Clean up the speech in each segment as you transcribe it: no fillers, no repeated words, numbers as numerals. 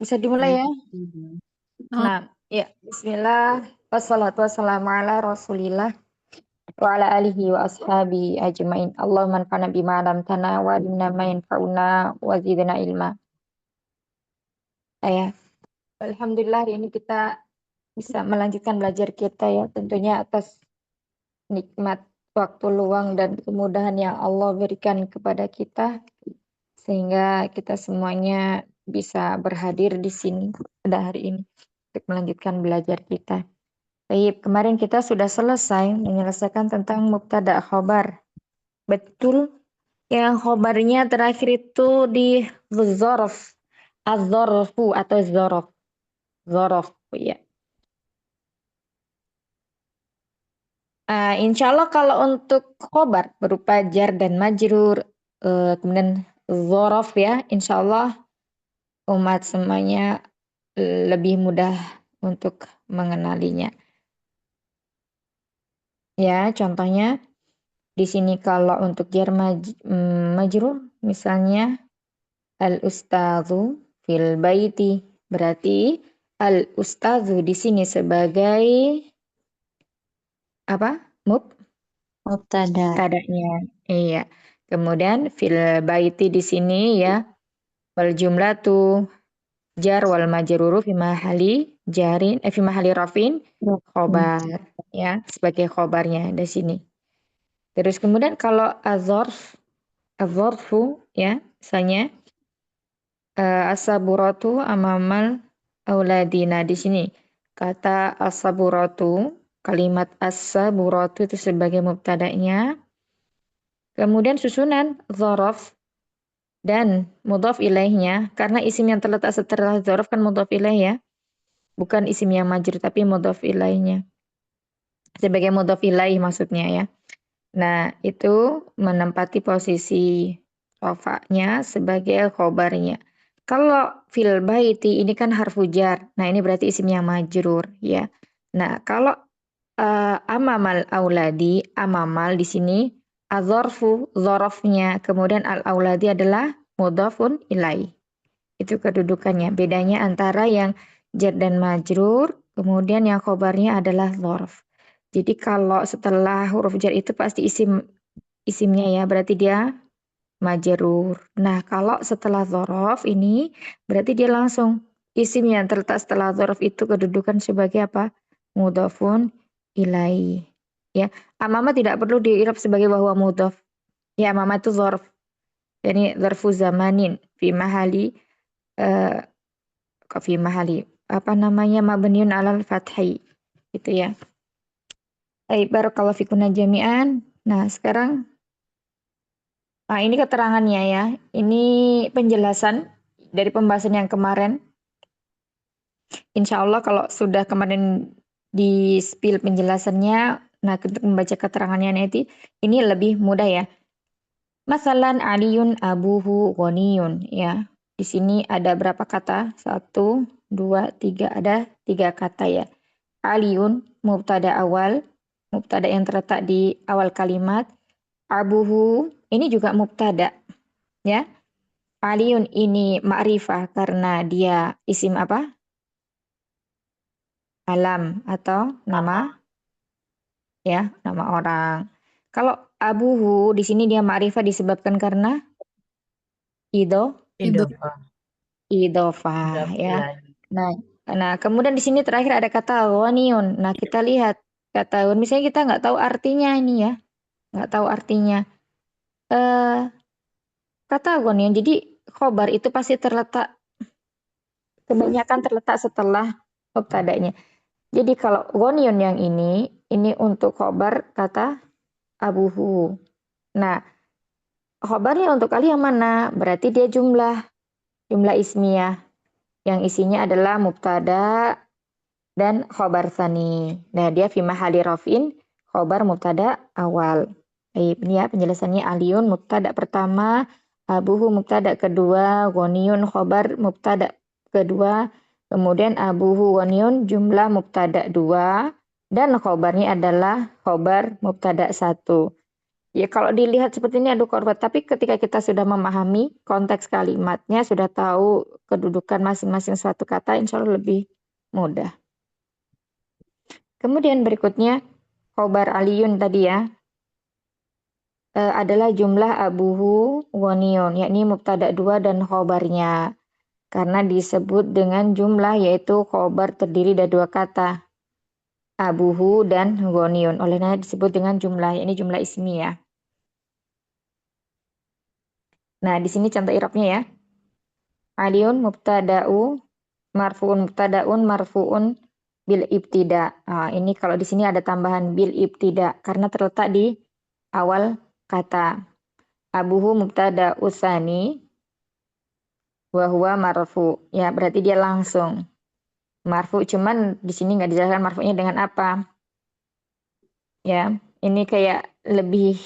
Bisa dimulai ya. Oh, Nah, ya, bismillah. Wassalatu wassalamu ala Rasulillah wa ala alihi wa ashabi ajmain. Allahumma anfa'na bima 'allamtana wa 'allimna ma yanfa'una wa zidna ilma. Ya, alhamdulillah hari ini kita bisa melanjutkan belajar kita ya, tentunya atas nikmat waktu luang dan kemudahan yang Allah berikan kepada kita sehingga kita semuanya bisa berhadir di sini pada hari ini untuk melanjutkan belajar kita. Baik, kemarin kita sudah selesai menyelesaikan tentang mubtada khobar. Betul, yang khobarnya terakhir itu di dzaraf, az-dzarfu atau dzaraf. Dzaraf, ya. Insya Allah kalau untuk khobar berupa jar dan majrur, kemudian dzaraf ya, insya Allah umat semuanya lebih mudah untuk mengenalinya. Ya, contohnya di sini kalau untuk jar majrur misalnya al-ustadzu fil baiti, berarti al-ustadzu di sini sebagai apa? mubtada. Mubtada'nya. Iya. Kemudian fil baiti di sini ya wal jumlatu jar wal majruru fi mahali fi mahali rafin khobar ya sebagai khobarnya di sini. Terus kemudian kalau adzorfu ya misalnya as-saburatu amamal auladina di sini. Kata as-saburatu, kalimat as-saburatu itu sebagai mubtada'nya. Kemudian susunan dzaraf dan mudhaf ilaihnya karena isim yang terletak setelah dzaraf kan mudhaf ilaih ya. Bukan isim yang majrur tapi mudhaf ilaihnya. Sebagai mudhaf ilaih maksudnya ya. Nah, itu menempati posisi rofaknya sebagai khobarnya. Kalau fil baiti ini kan harfu jar. Nah, ini berarti isim yang majrur ya. Nah, kalau amamal auladi, amamal di sini adzorfu, dzorofnya, kemudian al auladi adalah mudhafun ilai. Itu kedudukannya. Bedanya antara yang jar dan majrur, kemudian yang khobarnya adalah dzorf. Jadi kalau setelah huruf jar itu pasti isimnya ya, berarti dia majrur. Nah, kalau setelah dzaraf ini berarti dia langsung isim yang terletak setelah dzaraf itu kedudukan sebagai apa? Mudhafun ilai. Ya, amama tidak perlu diirab sebagai bahwa mudhaf. Ya, amama itu dzarf. Jadi dzarfu zamanin fi mahali eh fi mahali apa namanya mabniun alal fathi gitu ya. Baik, barakallahu fikunna jami'an. Nah, sekarang ini keterangannya ya. Ini penjelasan dari pembahasan yang kemarin. Insya Allah kalau sudah kemarin di spill penjelasannya, nah untuk membaca keterangannya nanti ini lebih mudah ya. Masalan Aliun abuhu ghaniyun ya. Di sini ada berapa kata? Satu, dua, tiga. Ada tiga kata ya. Aliun mubtada awal, mubtada yang terletak di awal kalimat. Abuhu ini juga mubtada ya. Aliun ini ma'rifah karena dia isim apa? Alam atau nama ya, nama orang. Kalau abuhu di sini dia ma'rifah disebabkan karena ido Itu idofah mudhaf ya. ilaih. Nah, nah kemudian di sini terakhir ada kata ghaniyun. Nah, kita lihat kata misalnya kita nggak tahu artinya ini ya, nggak tahu artinya. Eh kata ghaniyun. Jadi khobar itu pasti terletak kebanyakan terletak setelah mubtada'nya. Jadi kalau gonion yang ini untuk khobar kata abuhu. Nah, khobarnya untuk kali yang mana? Berarti dia jumlah ismiyah. Yang isinya adalah mubtada dan khobar tsani. Nah, dia fi mahali rafin, khobar mubtada awal. Baik, ini ya penjelasannya aliyun mubtada pertama, abuhu mubtada kedua, gonion khobar mubtada kedua, kemudian abuhu gonion jumlah mubtada dua, dan khobarnya adalah khobar mubtada satu. Ya kalau dilihat seperti ini aduh korban, tapi ketika kita sudah memahami konteks kalimatnya, sudah tahu kedudukan masing-masing suatu kata, insya Allah lebih mudah. Kemudian berikutnya, khobar aliyun tadi ya, adalah jumlah abuhu wonion, yakni mubtada 2 dan khobarnya. Karena disebut dengan jumlah yaitu khobar terdiri dari 2 kata. Abuhu dan wonion. Olehnya disebut dengan jumlah, yakni jumlah ismi ya. Nah, di sini contoh i'rabnya ya. Aliyun mubtada'un marfu'un bil ibtida. Nah, ini kalau di sini ada tambahan bil ibtida karena terletak di awal kata. Abuhu mubtada usani wa huwa marfu. Ya, berarti dia langsung marfu, cuman di sini nggak dijelaskan marfunya dengan apa. Ya, ini kayak lebih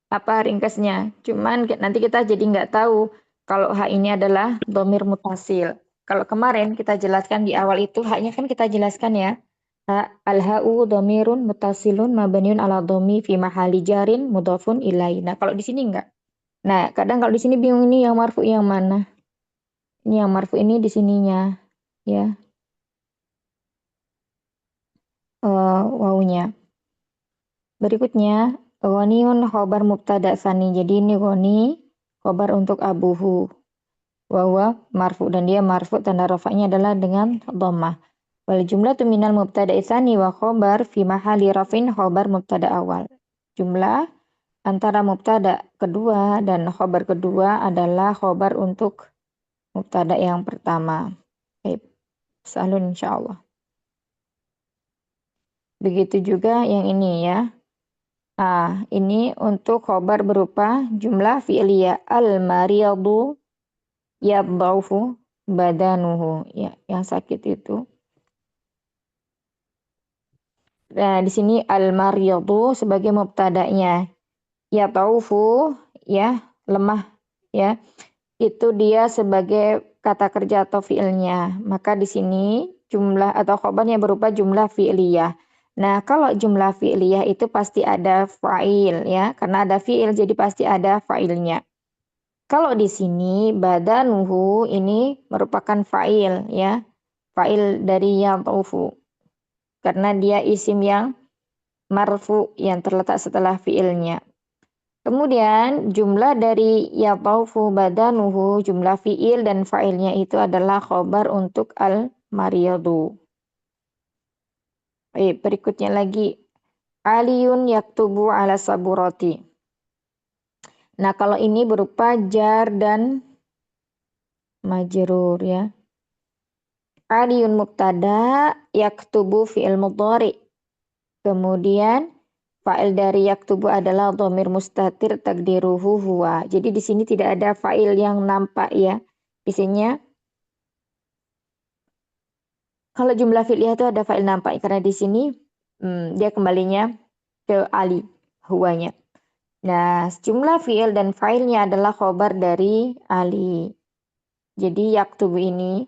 apa ringkasnya. Cuman nanti kita jadi nggak tahu kalau hak ini adalah domir mutasil. Kalau kemarin kita jelaskan di awal itu haknya kan kita jelaskan ya. Al-ha'u domirun mutasilun mabaniun ala domi fi mahali jarin mudhafun ilai. Nah, kalau di sini enggak. Nah, kadang kalau di sini bingung ini yang marfu yang mana. Ini yang marfu ini di sininya ya. Wawunya. Berikutnya, ghaniyun khobar mubtada sani. Jadi ini ghani khobar untuk abuhu. Wawa marfu dan dia marfu tanda rafa'nya adalah dengan dhammah. Wal jumlah tu minal mubtada tsani wa khobar fi mahali rafin khobar mubtada awal. Jumlah antara mubtada kedua dan khobar kedua adalah khobar untuk mubtada yang pertama. Baik, salun insyaallah. Begitu juga yang ini ya. Ini untuk khobar berupa jumlah fi'liyah al-mariyadu yadhaufu badanuhu. Ya, yang sakit itu. Nah, di sini al-mariyadu sebagai mubtada'nya. Yadhaufu ya, lemah ya. Itu dia sebagai kata kerja atau fi'ilnya. Maka di sini jumlah atau khobarnya berupa jumlah fi'liyah. Nah, kalau jumlah fi'liyah itu pasti ada fa'il ya, karena ada fi'il jadi pasti ada fa'ilnya. Kalau di sini badanuhu ini merupakan fa'il ya, fa'il dari yad'ufu. Karena dia isim yang marfu yang terletak setelah fi'ilnya. Kemudian jumlah dari yad'ufu badanuhu, jumlah fi'il dan fa'ilnya itu adalah khobar untuk al-mariyadu. Berikutnya lagi. Aliyun yaktubu ala saburati. Nah, kalau ini berupa jar dan majrur ya. Aliyun mubtada yaktubu fi'il mudhari. Kemudian fa'il dari yaktubu adalah dhamir mustatir takdiruhu huwa. Jadi di sini tidak ada fa'il yang nampak ya. Isinya kalau jumlah fi'liyah itu ada fa'il nampak karena di sini dia kembalinya ke ali huwanya. Nah, jumlah fi'il dan fa'ilnya adalah khobar dari ali. Jadi yaktubu ini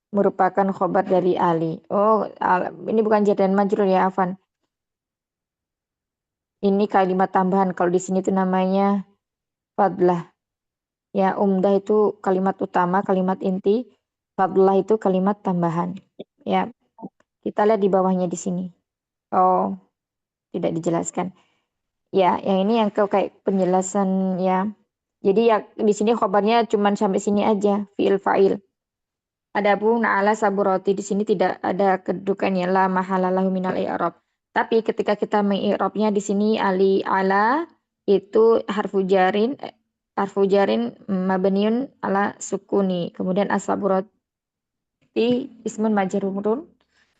merupakan khobar dari ali. Oh, ini bukan jar dan majrur ya, Afan. Ini kalimat tambahan. Kalau di sini itu namanya fadlah. Ya, umdah itu kalimat utama, kalimat inti. Fadlah itu kalimat tambahan. Ya, kita lihat di bawahnya di sini. Oh, tidak dijelaskan. Ya, yang ini yang kayak penjelasan ya. Jadi ya di sini khobarnya cuma sampai sini aja, fi'il fa'il. Adapun ala saburati di sini tidak ada kedudukannya la mahalalahu minal i'rab. Tapi ketika kita mengi'rabnya di sini ali ala itu harfu jarin mabniun ala sukuni. Kemudian asaburati ismun majrurun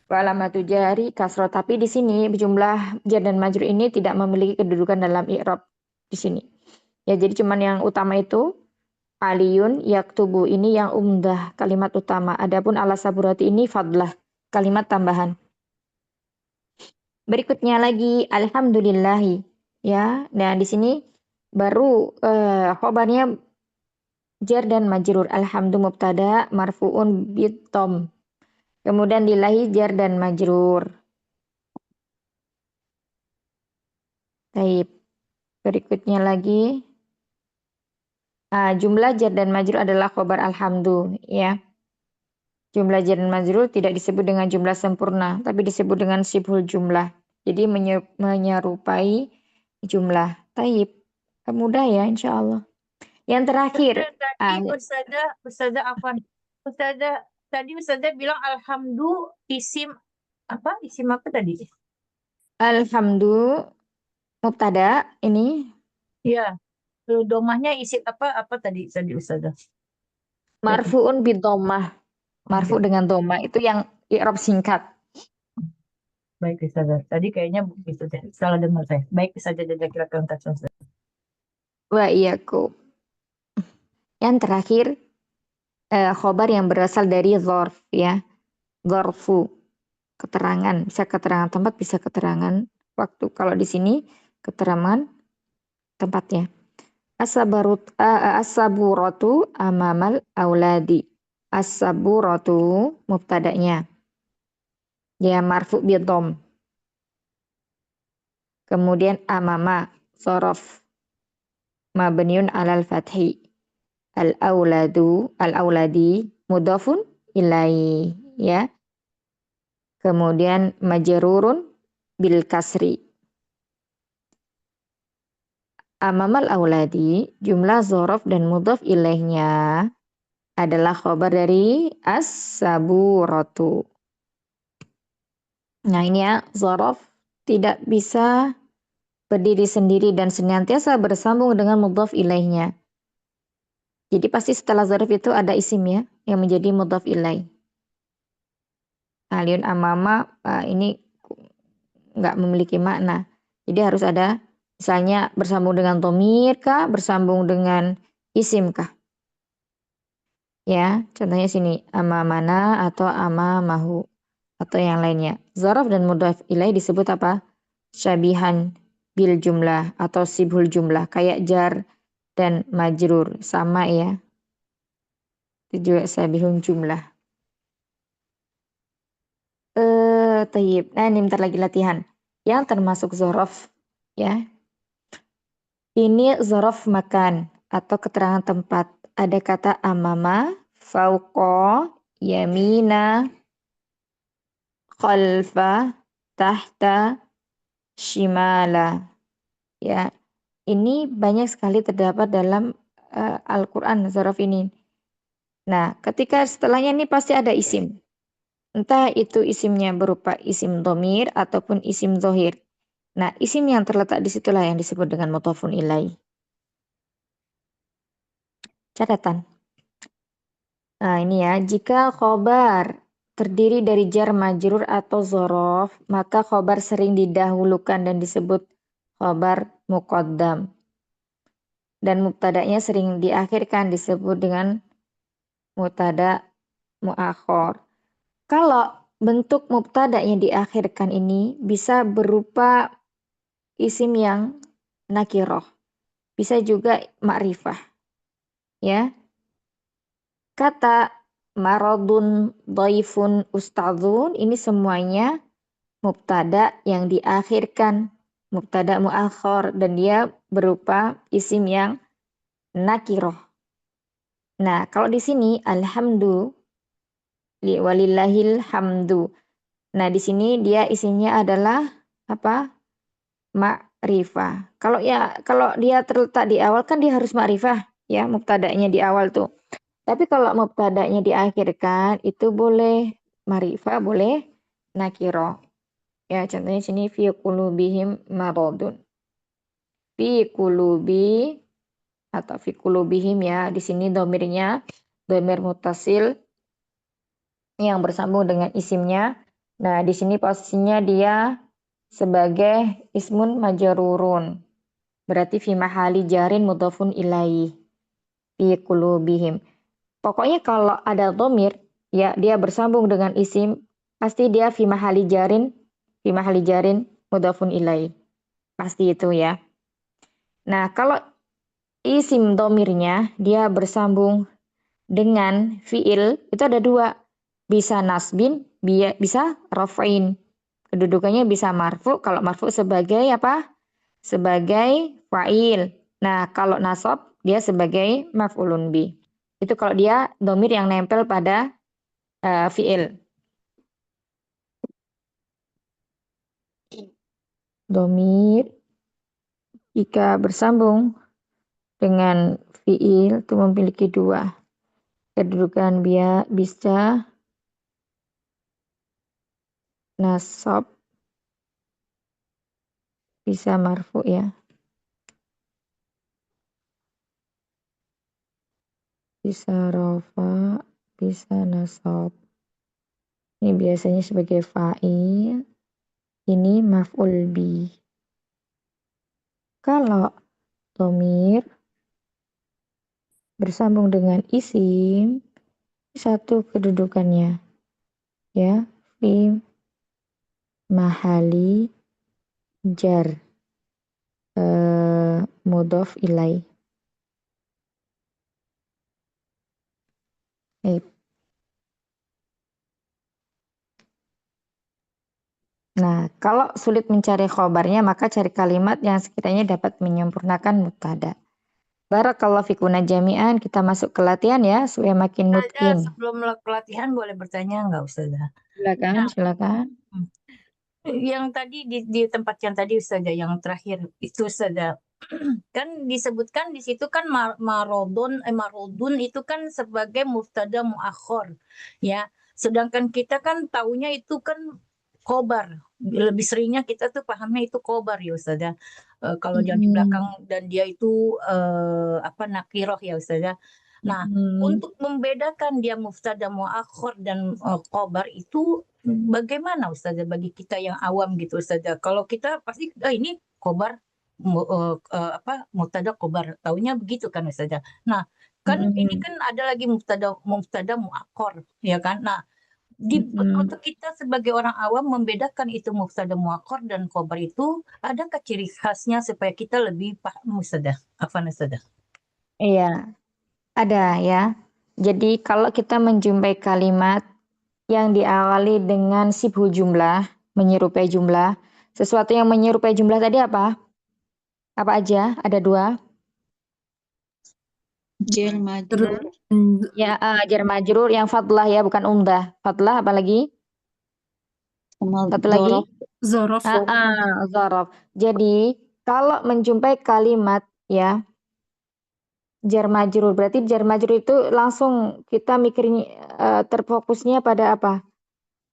wa alamatu jari kasro. Tapi di sini jumlah jar dan majrur ini tidak memiliki kedudukan dalam i'rab di sini. Ya jadi cuman yang utama itu aliyun yaktubu ini yang umdah kalimat utama. Adapun ala saburati ini fadlah kalimat tambahan. Berikutnya lagi alhamdulillahi ya. Nah di sini baru khobarnya jar dan majrur. Alhamdu mubtada marfuun bitom. Kemudian lillahi jar dan majrur. Taib. Berikutnya lagi. Jumlah jar dan majrur adalah khobar alhamdu, ya. Jumlah jar dan majrur tidak disebut dengan jumlah sempurna, tapi disebut dengan sibhul jumlah. Jadi menyerupai jumlah. Taib. Mudah ya insya Allah. Yang terakhir. Ustazah Afwan. Ustazah bilang alhamdu isim apa? Isim apa tadi? Alhamdu mubtada ini Ya, domahnya isim apa tadi Ustazah? marfuun bidomah. Marfu dengan domah itu yang i'rab singkat. Baik Ustazah. Tadi kayaknya Ustazah salah dengar saya. Baik Ustazah jazakallahu khairan. Wa iyakum. Yang terakhir khobar yang berasal dari dzarf, ya. Dzarfu, keterangan, bisa keterangan tempat, bisa keterangan waktu. Kalau di sini keterangan tempatnya. As-saburatu amamal auladi. As-saburatu mubtada'nya. Dia marfu bidhom. Kemudian amama dzaraf mabniun alal fathi. Al-auladi mudhafun ilai, ya. Kemudian majrurun bil kasri. Amamal auladi, jumlah dzaraf dan mudhaf ilaihnya adalah khobar dari as-saburatu. Nah ini ya, dzaraf tidak bisa berdiri sendiri dan senantiasa bersambung dengan mudhaf ilaihnya. Jadi pasti setelah dzaraf itu ada isim ya, yang menjadi mudhaf ilaih. Aliyun amama ini nggak memiliki makna. Jadi harus ada misalnya bersambung dengan dhamir kah, bersambung dengan isim kah. Ya, contohnya sini amamana atau amamahu atau yang lainnya. Dzaraf dan mudhaf ilaih disebut apa? Syabihan bil jumlah atau sibhul jumlah, kayak jar dan majrur, sama ya. Itu juga syabihun jumlah. Tayyib. Nah, ini bentar lagi latihan. Yang termasuk dzaraf, ya. Ini dzaraf makan atau keterangan tempat. Ada kata amama, fauqa, yamina, khalfa, tahta, shimala. Ya, ini banyak sekali terdapat dalam Al-Quran dzaraf ini. Nah, ketika setelahnya ini pasti ada isim. Entah itu isimnya berupa isim dhamir ataupun isim dhohir. Nah, isim yang terletak di situlah yang disebut dengan mudhafun ilaih. Catatan. Nah, ini ya, jika khobar terdiri dari jar majrur atau dzaraf, maka khobar sering didahulukan dan disebut khobar muqaddam. Dan mubtada'nya sering diakhirkan disebut dengan mubtada muakhor. Kalau bentuk mubtada'nya diakhirkan ini bisa berupa isim yang nakiroh. Bisa juga ma'rifah. Ya. Kata maradun, dhaifun, ustadzun ini semuanya mubtada yang diakhirkan. Mubtada muakhor dan dia berupa isim yang nakiroh. Nah, kalau di sini alhamdu walillahil hamdu. Nah, di sini dia isimnya adalah apa? Ma'rifah. Kalau dia terletak di awal kan dia harus ma'rifah ya, mubtada'nya di awal tuh. Tapi kalau mubtada'nya diakhirkan itu boleh ma'rifah, boleh nakiro. Ya, contohnya sini fi qulubihim maradun. Fi qulubi atau fi qulubihim ya, di sini domirnya domir mutasil yang bersambung dengan isimnya. Nah, di sini posisinya dia sebagai ismun majrurun. Berarti fi mahali jarin mudhafun ilaih. Fi qulubihim. Pokoknya kalau ada dhamir, ya dia bersambung dengan isim, pasti dia fi mahali jarin mudhafun ilaih. Pasti itu ya. Nah, kalau isim dhamirnya dia bersambung dengan fiil, itu ada dua. Bisa nasbin, bisa raf'in. Kedudukannya bisa marfu, kalau marfu sebagai apa? sebagai fa'il. Nah, kalau nasab dia sebagai maf'ulun bi. Itu kalau dia domir yang nempel pada fi'il. Domir jika bersambung dengan fi'il itu memiliki dua kedudukan, bisa nasab, bisa marfu ya. Bisa rofa, bisa nasab. Ini biasanya sebagai fa'il, ini maf'ul bi. Kalau domir bersambung dengan isim, satu kedudukannya ya, fi mahali jar mudhof ilai. Nah, kalau sulit mencari khobarnya, maka cari kalimat yang sekiranya dapat menyempurnakan mubtada. Barakallahu fikuna jami'an, kita masuk ke latihan ya, supaya makin mutkin. Sebelum pelatihan boleh bertanya nggak Ustazah? Silakan, silakan. Yang tadi di tempat yang tadi Ustazah, yang terakhir itu Ustazah, kan disebutkan di situ kan marodun itu kan sebagai mubtada muakhir ya. Sedangkan kita kan taunya itu kan khobar. Lebih seringnya kita tuh pahamnya itu khobar ya Ustazah. Kalau yang di belakang dan dia itu nakiroh ya Ustazah. Nah, untuk membedakan dia mubtada muakhir dan khobar itu bagaimana Ustazah bagi kita yang awam gitu Ustazah? Kalau kita pasti ini khobar mubtada khobar, taunya begitu kan Ustazah. Nah, kan ini kan ada lagi mubtada muakhir ya kan. Nah, untuk kita sebagai orang awam membedakan itu mubtada muakhir dan khobar itu, adakah ciri khasnya supaya kita lebih paham Ustazah? Afwan Ustazah. Iya, ada ya. Jadi kalau kita menjumpai kalimat yang diawali dengan sibhu jumlah, menyerupai jumlah, sesuatu yang menyerupai jumlah tadi apa? Apa aja? Ada dua. Jar majrur Ya, jar majrur yang fadlah ya, bukan umdah. Fadlah apalagi? sama Satu lagi? zorof. Zorof. Jadi kalau menjumpai kalimat ya jar majrur, berarti jar majrur itu langsung kita mikirnya terfokusnya pada apa?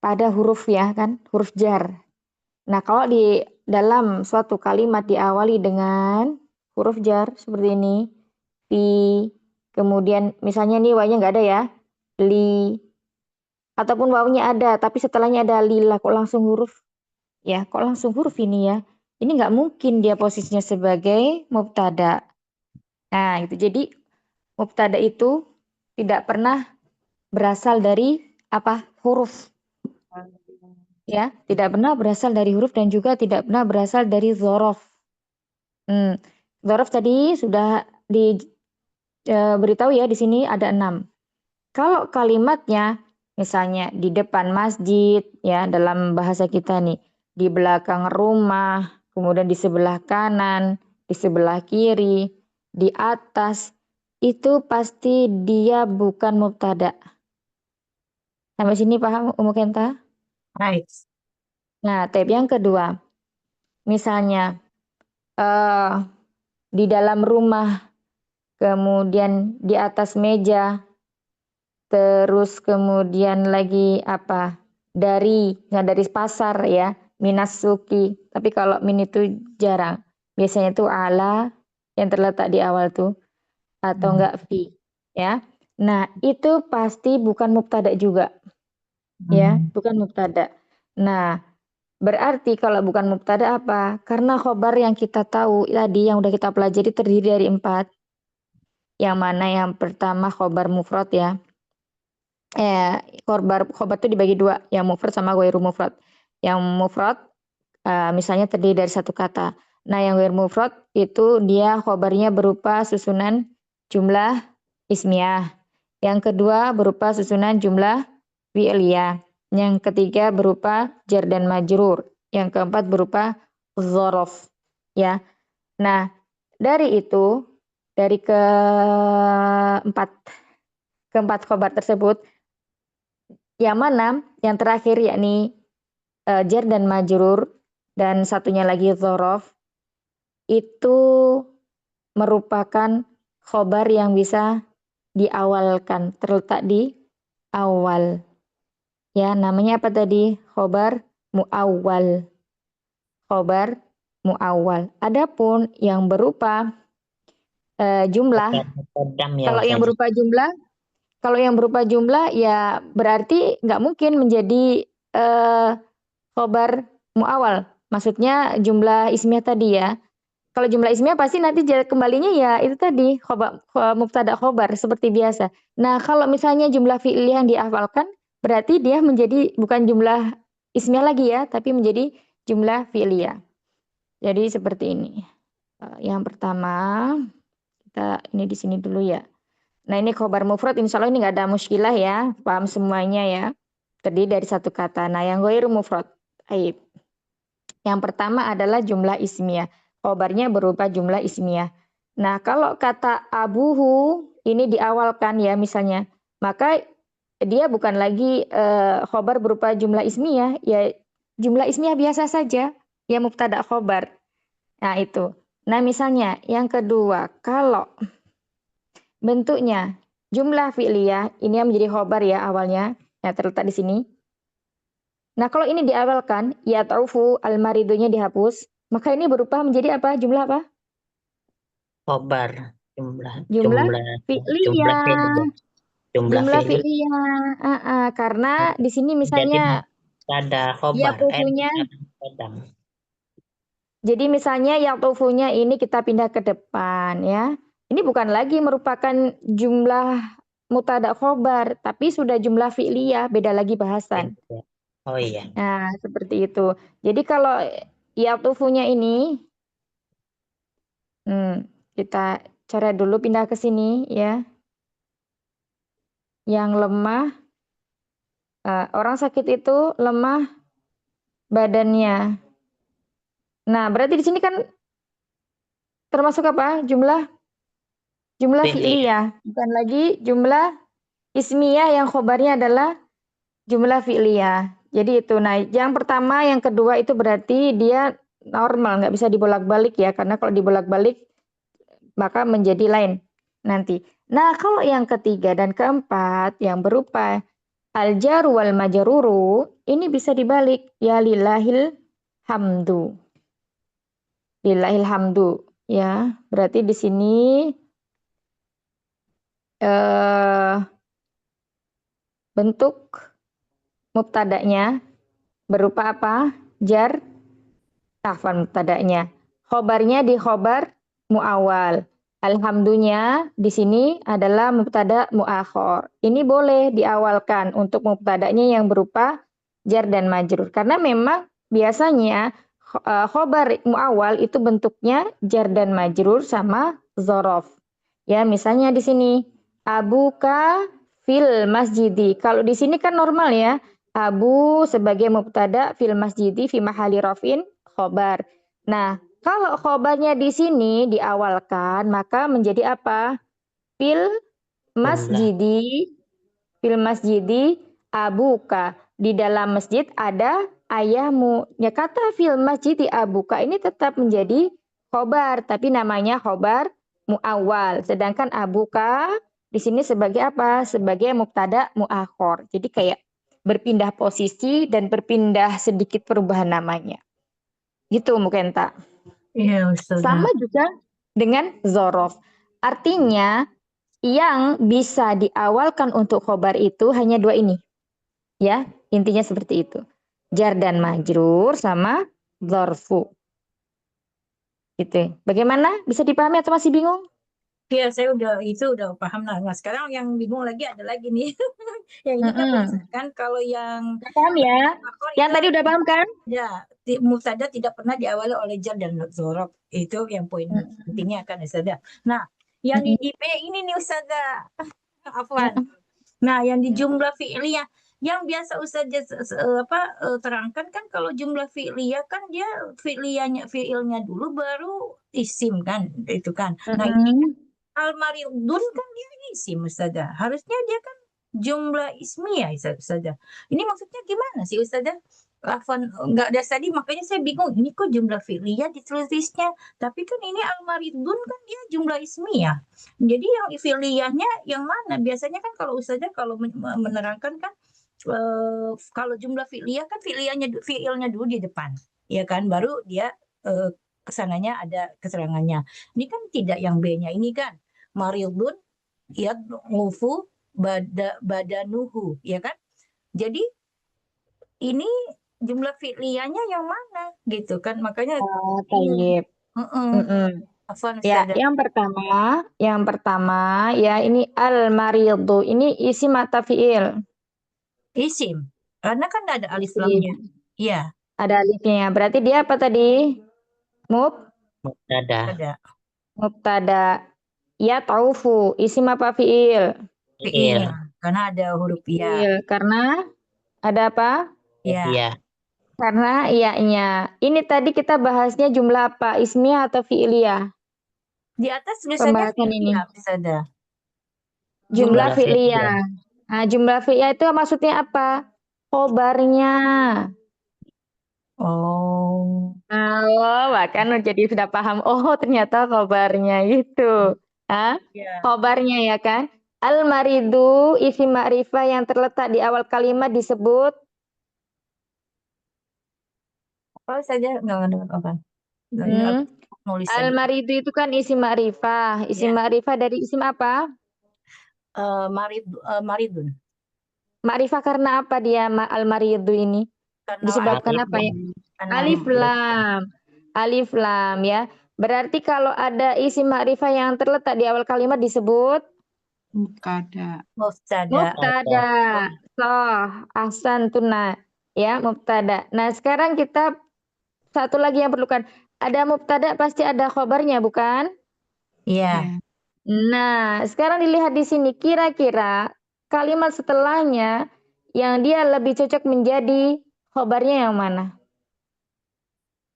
Pada huruf ya kan, huruf jar. Nah, kalau di dalam suatu kalimat diawali dengan huruf jar seperti ini, fi, kemudian misalnya nih wawnya nggak ada ya, li, ataupun wawnya ada, tapi setelahnya ada lila, kok langsung huruf? Ya, kok langsung huruf ini ya? Ini nggak mungkin dia posisinya sebagai mubtada. Nah, itu jadi mubtada itu tidak pernah berasal dari apa? Huruf. Ya, tidak pernah berasal dari huruf dan juga tidak pernah berasal dari zorof. Zorof tadi sudah diberitahu ya, di sini ada 6. Kalau kalimatnya misalnya di depan masjid ya, dalam bahasa kita nih, di belakang rumah, kemudian di sebelah kanan, di sebelah kiri, di atas, itu pasti dia bukan mubtada. Sampai sini paham Ummu Kenta? Baik. Nah, tab yang kedua, misalnya di dalam rumah, kemudian di atas meja, terus kemudian lagi apa? Dari pasar ya, minas suki. Tapi kalau min itu jarang. Biasanya itu ala yang terletak di awal tuh atau enggak fi ya. Nah, itu pasti bukan mubtada juga. Ya, bukan mubtada. Nah, berarti kalau bukan mubtada apa? Karena khobar yang kita tahu tadi yang udah kita pelajari terdiri dari 4. Yang mana yang pertama khobar mufrad ya. Khobar itu dibagi 2, yang mufrad sama ghairu mufrad. Yang mufrad misalnya terdiri dari satu kata. Nah, yang ghairu mufrad itu dia khobarnya berupa susunan jumlah ismiyah. Yang kedua berupa susunan jumlah fi'liyah. Yang ketiga berupa jar dan majrur. Yang keempat berupa dzaraf. Ya. Nah, dari itu, dari keempat khobar tersebut, yang mana yang terakhir yakni jar dan majrur dan satunya lagi dzaraf itu merupakan khobar yang bisa diawalkan, terletak di awal. Ya, namanya apa tadi? Khobar muawwal. Khobar muawwal. Adapun yang berupa jumlah, Muqaddam ya kalau yang Ustazah. berupa jumlah, ya berarti nggak mungkin menjadi khobar muawwal. Maksudnya jumlah ismiyah tadi ya. Kalau jumlah ismiyah pasti nanti kembalinya ya itu tadi mubtada khobar seperti biasa. Nah, kalau misalnya jumlah fi'il yang dihafalkan berarti dia menjadi bukan jumlah ismiyah lagi ya, tapi menjadi jumlah fi'liyah. Jadi seperti ini. Yang pertama kita ini di sini dulu ya. Nah, ini khobar mufrad insya Allah ini nggak ada muskilah ya, paham semuanya ya. Terdiri dari satu kata. Nah, yang ghairu mufrad. Aib. Yang pertama adalah jumlah ismiyah. Khobarnya berupa jumlah ismiyah. Nah, kalau kata abuhu ini diawalkan ya misalnya, maka dia bukan lagi khobar berupa jumlah ismiyah, ya jumlah ismiyah biasa saja, ya mubtada khobar. Nah, itu. Nah, misalnya yang kedua, kalau bentuknya jumlah fi'liyah, ini yang menjadi khobar ya awalnya, yang terletak di sini. Nah, kalau ini diawalkan, ya ta'ufu al-maridunya dihapus, maka ini berupa menjadi apa? Jumlah apa? Khobar. Jumlah Jumlah fi'liyah. fi'liyah. Jumlah Jumlah fi'liyah. fi'liyah. Karena di sini Jadi misalnya ada ya khobar. tufunya. Muqaddam. Jadi misalnya yang tufunya ini kita pindah ke depan ya. Ini bukan lagi merupakan jumlah mubtada khobar, tapi sudah jumlah fi'liyah, beda lagi bahasan. Oh iya. Nah, seperti itu. Jadi kalau ya tufunya ini kita coret dulu pindah ke sini ya. Yang lemah, orang sakit itu lemah badannya. Nah, berarti di sini kan termasuk apa? Jumlah fi'liyah. Bukan lagi jumlah ismiyah yang khobarnya adalah jumlah fi'liyah. Jadi itu. Nah, yang pertama, yang kedua itu berarti dia normal, nggak bisa dibolak-balik ya. Karena kalau dibolak-balik maka menjadi lain nanti. Nah, kalau yang ketiga dan keempat yang berupa al-jaru wal majruru ini bisa dibalik ya lillahil hamdu. Lillahil hamdu ya. Berarti di sini bentuk mubtada'nya berupa apa? Jar afwan mubtada'nya. Khobarnya di khobar muawal. Alhamdulillah di sini adalah mubtada muakhor. Ini boleh diawalkan untuk mubtada'nya yang berupa jar dan majrur. Karena memang biasanya khobar muawal itu bentuknya jar dan majrur sama dzaraf. Ya, misalnya di sini abuka fil masjidi. Kalau di sini kan normal ya. Abu sebagai mubtada fil masjidi fi mahali rafin khobar. Nah, kalau khobarnya di sini diawalkan, maka menjadi apa? Fil masjidi, abuka. Di dalam masjid ada ayahmu. Ya kata fil masjidi abuka ini tetap menjadi khobar, tapi namanya khobar muawwal. Sedangkan abuka di sini sebagai apa? Sebagai mubtada muakhor. Jadi kayak berpindah posisi dan berpindah sedikit perubahan namanya. Gitu mungkin tak. Iya, Ustazah. Sama juga dengan dzaraf. Artinya yang bisa diawalkan untuk khobar itu hanya dua ini. Ya, intinya seperti itu. Jar dan majrur sama dzarfu. Gitu. Bagaimana? Bisa dipahami atau masih bingung? Iya, saya udah paham lah. Nah, sekarang yang bingung lagi ada lagi nih. Yang ini kan berdasarkan kalau yang Paham ya? akhor Yang itu tadi udah paham kan? ya mubtada tidak pernah diawali oleh jar dan dzaraf. Itu yang poin pentingnya kan Ustazah. Nah, yang di B ini nih Ustazah. Afwan. Nah, yang di jumlah fi'liyah Yang biasa Ustazah terangkan kan kalau jumlah fi'liyah kan dia fi'ilnya dulu baru isim kan itu kan. Nah ini al-maridun kan dia isim Ustazah. Harusnya dia kan jumlah ismiyah Ustazah. Ini maksudnya gimana sih Ustazah? Afwan, nggak ada tadi makanya saya bingung ini kok jumlah fi'liyah ditulisnya tapi kan ini al-maridun kan dia jumlah ismiyah. Jadi yang fi'liyahnya yang mana? Biasanya kan kalau Ustazah kalau menerangkan kan kalau jumlah fi'liyah kan fi'ilnya dulu di depan, ya kan, baru dia kesananya ada keterangannya. Ini kan tidak yang B-nya ini kan maridun yad'ufu badanuhu, ya kan? Jadi ini jumlah fi'liyahnya yang mana gitu kan? Makanya Oh, tayyib. Afwan Ya, Ustazah. yang pertama ya ini al-maridu. Ini isim atau fi'il? Isim. Karena kan ada alif Isim. lamnya. Iya, Ada alifnya. Berarti dia apa tadi? Mubtada. ada Mubtada. Ya taufu. Isim apa fi'il? Fi'il. karena ada huruf ya. Fi'il. Karena ada apa? Ya. Iya. Karena iyanya. Ini tadi kita bahasnya jumlah apa? Ismiyah atau fi'iliyah? Di atas tulisannya Pembahasan ini. fi'liyah Ustazah. Jumlah Jumlah fi'liyah. Nah, jumlah fi'liyah itu maksudnya apa? Khobarnya. Oh. Oh, bahkan jadi sudah paham. Oh, ternyata khobarnya itu. Hah? Ya. Khobarnya ya kan? Al-maridu isim ma'rifah yang terletak di awal kalimat disebut Apa saja nggak ngedengar apa? Nulis tadi. Al-maridu itu kan isim ma'rifah. Isim Ya. ma'rifah dari isim apa? Maridun. Ma'rifah karena apa dia al-maridu ini? Karena Disebabkan alif apa ya? karena Alif lam. Alif lam ya. Berarti kalau ada isim ma'rifah yang terletak di awal kalimat disebut Mubtada. mubtada. Soh, ahsan tuna. Ya, mubtada. Nah, sekarang kita satu lagi yang perlukan. Ada mubtada pasti ada khobarnya, bukan? Iya. Ya. Nah, sekarang dilihat di sini. Kira-kira kalimat setelahnya yang dia lebih cocok menjadi khobarnya yang mana?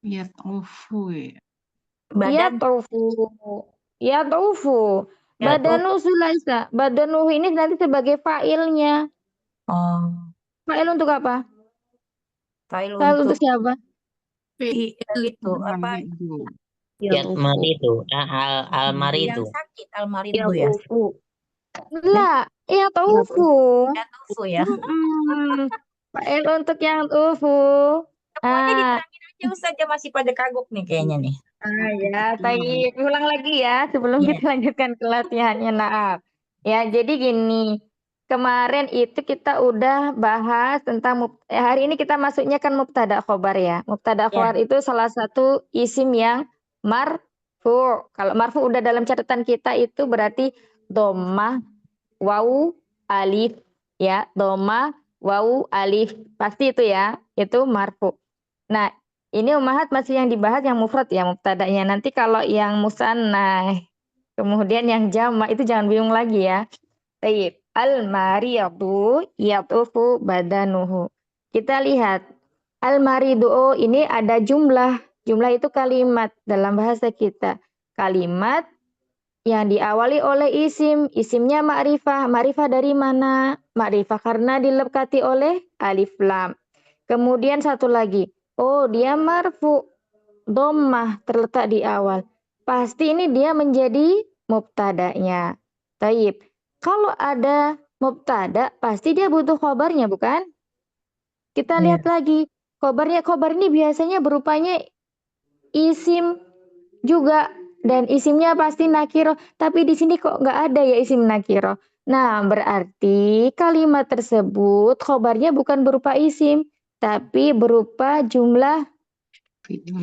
Yat'ufu ya. Ya Badan taufu. Ya taufu. Ya, Badanu sulaisa. Badanu ini nanti sebagai fa'ilnya. oh, Fa'il untuk apa? file Fa'il untuk untuk siapa? itu apa? Maridu. Yatmaridu. Yang Al-maridu. sakit almaridu ya. Lah, ya taufu. Ya tufu ya. Fa'il untuk yang tufu. Semuanya diterangin aja Ustazah masih pada kagok nih kayaknya nih. Ya, baik. Ulang lagi ya sebelum Iya. kita lanjutkan ke latihannya. Naaf. Ya, jadi gini. Kemarin itu kita udah bahas tentang hari ini kita masuknya kan mubtada khobar ya. Mubtada khobar itu salah satu isim yang marfu. Kalau marfu udah dalam catatan kita itu berarti dhammah, wawu, alif ya. Dhammah, wawu, alif. Pasti itu ya. Itu marfu. Nah, ini ummahat masih yang dibahas yang mufrad ya mubtada'nya. Nanti kalau yang musannah, kemudian yang jamak itu jangan bingung lagi ya. Baik, al-mariyadu yatufu badanuhu. Kita lihat al-maridu oh, ini ada jumlah. Jumlah itu kalimat dalam bahasa kita. Kalimat yang diawali oleh isim. Isimnya ma'rifah. Ma'rifah dari mana? Ma'rifah karena dilekati oleh alif lam. Kemudian satu lagi. Oh, dia marfu. Dhammah terletak di awal. Pasti ini dia menjadi mubtada'nya. Taib. Kalau ada mubtada, pasti dia butuh khobarnya, bukan? Kita lihat lagi. Khobar ini biasanya berupanya isim juga. Dan isimnya pasti nakiro. Tapi di sini kok nggak ada ya isim nakiro. Nah, berarti kalimat tersebut khobarnya bukan berupa isim. Tapi berupa jumlah.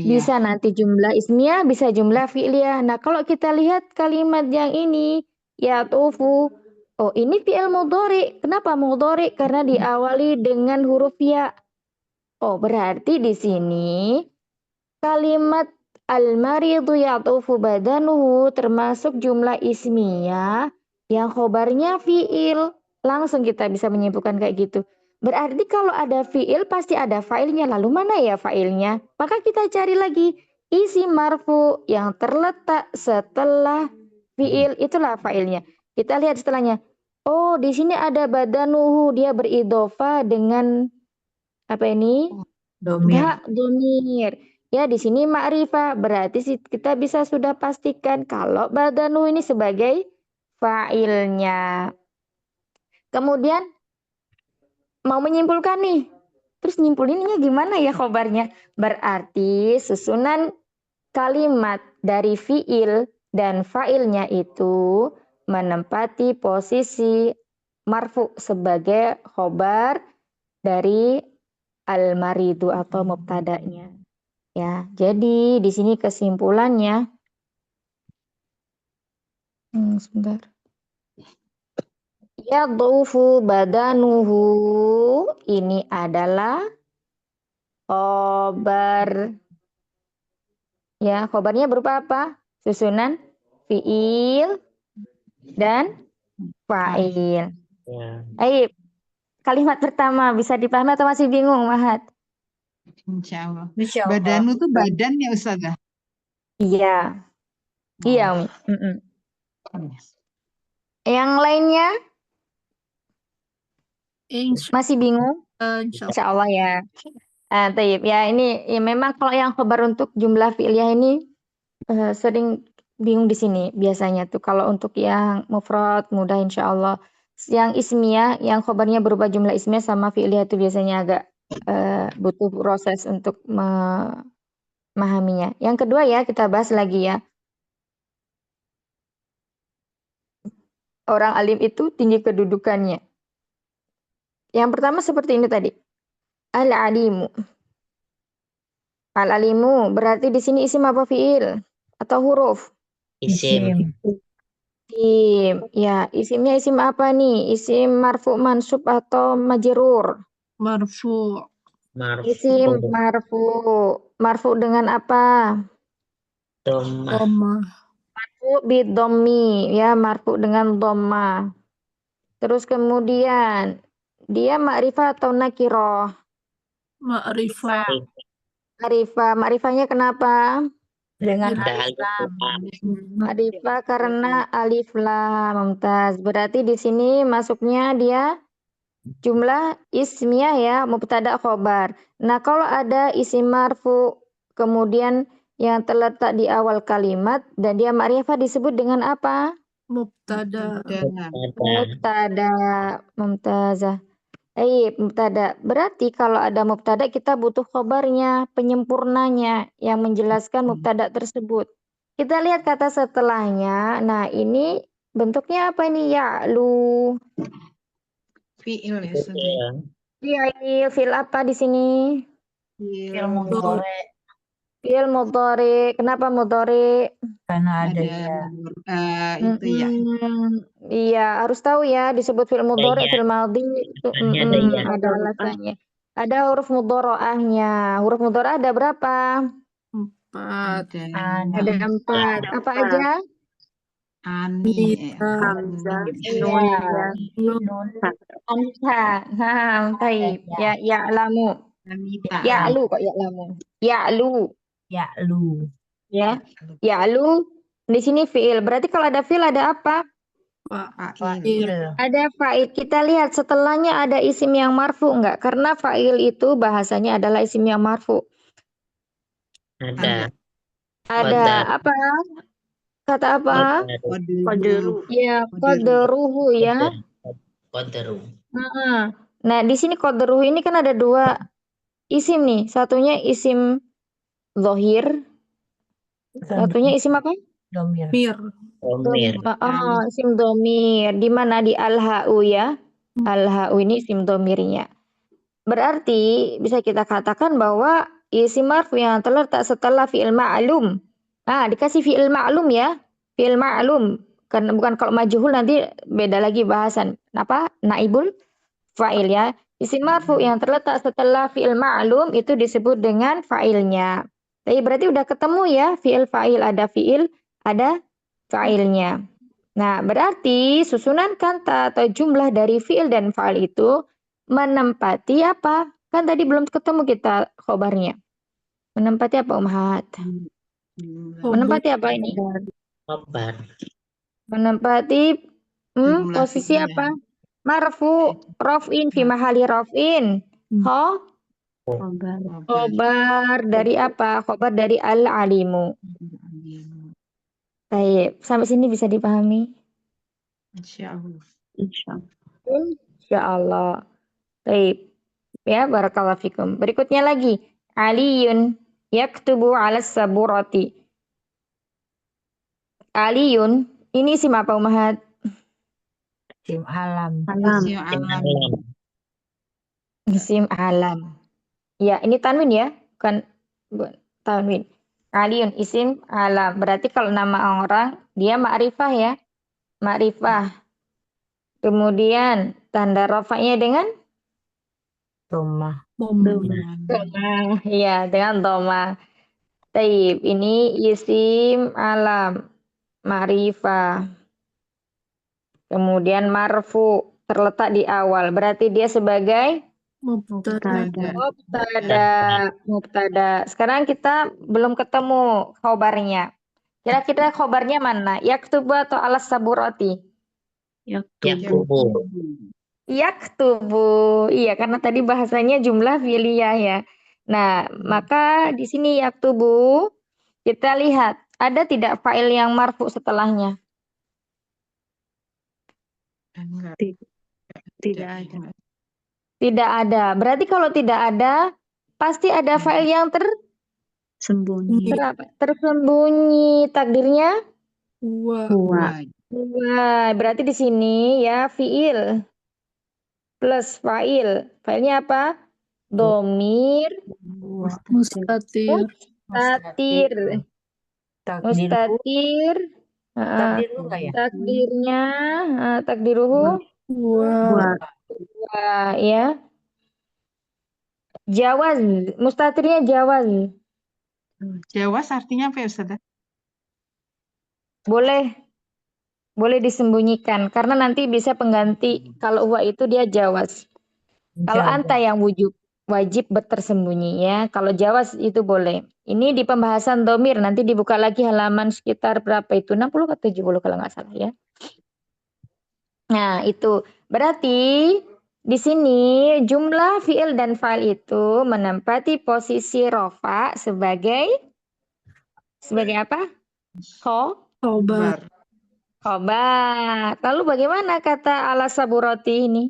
Bisa nanti jumlah ismiyah, bisa jumlah fi'liyah. Nah, kalau kita lihat kalimat yang ini, ya tufu. Oh, ini fi'il mudhari. Kenapa mudhari? Karena diawali dengan huruf ya. Oh, berarti di sini kalimat al-maridu ya'tufu badanuhu termasuk jumlah ismiyah yang khobarnya fi'il. Langsung kita bisa menyimpulkan kayak gitu. Berarti kalau ada fiil pasti ada fa'ilnya. Lalu mana ya fa'ilnya? Maka kita cari lagi isim marfu yang terletak setelah fiil, itulah fa'ilnya. Kita lihat setelahnya. Oh, di sini ada badanuhu, dia beridhofa dengan apa ini? Domir. Domir. Ya, di sini ma'rifah. Berarti kita bisa sudah pastikan kalau badanu ini sebagai fa'ilnya. Kemudian mau menyimpulkan nih. Terus nyimpulinnya gimana ya khobarnya? Berarti susunan kalimat dari fiil dan fa'ilnya itu menempati posisi marfu sebagai khobar dari al-maridu atau mubtada'nya. Ya, jadi di sini kesimpulannya sebentar. Yadhufu badanuhu ini adalah khobar. Ya, khobarnya berupa apa? Susunan fiil dan fa'il. Ya. Aib, kalimat pertama bisa dipahami atau masih bingung, Mahat? Insya Allah. Insya Allah. Badanu tuh badan ya Ustazah? Iya. Iya, Umi. Yang lainnya masih bingung? Insya Allah ya. Taib. Ya, ini ya memang kalau yang khobar untuk jumlah fi'liyah ini sering bingung di sini biasanya tuh. Kalau untuk yang mufrad mudah insya Allah. Yang ismiyah, yang khobarnya berupa jumlah ismiyah sama fi'liyah itu biasanya agak butuh proses untuk memahaminya. Yang kedua ya, kita bahas lagi ya. Orang alim itu tinggi kedudukannya. Yang pertama seperti ini tadi. Al-alimu. Al-alimu berarti di sini isim apa fi'il atau huruf? Isim. Isim. Ya, isimnya isim apa nih? Isim marfu mansub atau majrur? Marfu. Isim Marfu. marfu. Marfu dengan apa? Dhammah. Marfu bidhammi, ya, marfu dengan dhamma. Terus kemudian dia ma'rifah atau nakiroh? Ma'rifah. Ma'rifah. Ma'rifahnya kenapa? Dengan Ada alif lam. Ma'rifah karena alif lam. Mumtaz. Berarti di sini masuknya dia jumlah ismiyah ya, mubtada khobar. Nah, kalau ada isim marfu kemudian yang terletak di awal kalimat dan dia ma'rifah disebut dengan apa? Mubtada. Mubtada. Mumtazah. Mubtada. Berarti kalau ada mubtada kita butuh khobarnya, penyempurnanya yang menjelaskan mubtada tersebut. Kita lihat kata setelahnya. Nah, ini bentuknya apa ini? Ya'lu. Fi'il ya Ustazah? Fi'il apa di sini? Fi'il mudhari. Fi'il mudhari. Kenapa mudhari? Karena ada Ada ya. itu ya. Iya, harus tahu ya disebut fi'il mudhari, ya. fi'il madhi itu Ada ya. ada alasannya. Ada huruf mudharaahnya. Huruf mudharaah ada berapa? 4. Ada 4. Apa aja? Ani. Hamzah, Iya. Nun. Hamzah. Baik. Ya, ya'lamu. Anita. Ya'lu kok ya'lamu. Ya'lu. Ya'lu. Ya. Ya'lu di sini fi'il. Berarti kalau ada fi'il ada apa? Fa'il. Ada fa'il. Kita lihat setelahnya ada isim yang marfu enggak? Karena fa'il itu bahasanya adalah isim yang marfu. Ada. Ada apa? Kata apa? Qadru. Ya, qadruhu ya. Qadru. Nah, di sini qadruhu ini kan ada dua isim nih. Satunya isim zahir. Satunya isim apa? Domir. Domir. Isim domir. Di mana? Di al-ha'u ya. Al-ha'u ini isim domirnya. Berarti bisa kita katakan bahwa isim marfu yang terletak setelah fi'il ma'lum. Dikasih fi'il ma'lum ya. Fi'il ma'lum. Karena bukan kalau majhul nanti beda lagi bahasan. Apa? Naibul fa'il ya. Isim marfu yang terletak setelah fi'il ma'lum itu disebut dengan fa'ilnya. Tapi berarti udah ketemu ya fi'il fa'il, ada fi'il, ada fa'ilnya. Nah, berarti susunan kata atau jumlah dari fi'il dan fa'il itu menempati apa? Kan tadi belum ketemu kita khobarnya. Menempati apa Ummahat? Menempati apa ini? Khobar. Menempati Jumlah posisi fi'liyah. apa? Marfu, raf'in fi mahali raf'in. Khobar. Khobar dari apa? Khobar dari al-alimu. Baik, sampai sini bisa dipahami? Insyaallah. Insyaallah. Baik. Ya, barakallahu fikum. Berikutnya lagi. Aliyun yaktubu ala saburati. Aliyun, ini isim apa Ummahat? Isim alam. Isim alam. Alam. Isim alam. Ya, ini tanwin ya, bukan tanwin. Aliyun isim alam. Berarti kalau nama orang dia ma'rifah ya. Ma'rifah. Kemudian tanda rafa'nya dengan Dhamma. dhamma. Iya, dengan dhamma. Taib, ini isim alam. Ma'rifah. Kemudian marfu terletak di awal. Berarti dia sebagai mubtada. Sekarang kita belum ketemu khobarnya. Kira-kira khobarnya mana? Yaktubu atau alas saburati? Yaktubu. Yaktubu. Iya, karena tadi bahasanya jumlah fi'liyah ya. Nah, maka di sini yaktubu kita lihat ada tidak fa'il yang marfu setelahnya? Tidak ada. Tidak ada. Berarti kalau tidak ada, pasti ada fa'il yang Sembunyi. tersembunyi. Takdirnya? Huwa. Wah, berarti di sini ya fi'il plus fa'il. Fa'ilnya apa? Domir, Mustatir. mustatir. Mustatir. Takdir lu nggak ya? Takdirnya, takdiruhu. Huwa. Wah, ya. Jawaz. Mustatirnya jawaz. Jawas artinya apa ya Ustazah? Boleh disembunyikan karena nanti bisa pengganti kalau huwa itu dia jawaz. Kalau anta yang wajib bertersembunyi ya. Kalau jawaz itu boleh. Ini di pembahasan domir nanti dibuka lagi halaman sekitar berapa itu 60 atau 70 kalau nggak salah ya. Nah itu berarti di sini jumlah fiil dan fa'il itu menempati posisi rofa sebagai apa? Khobar. Khobar. Lalu bagaimana kata ala saburoti ini?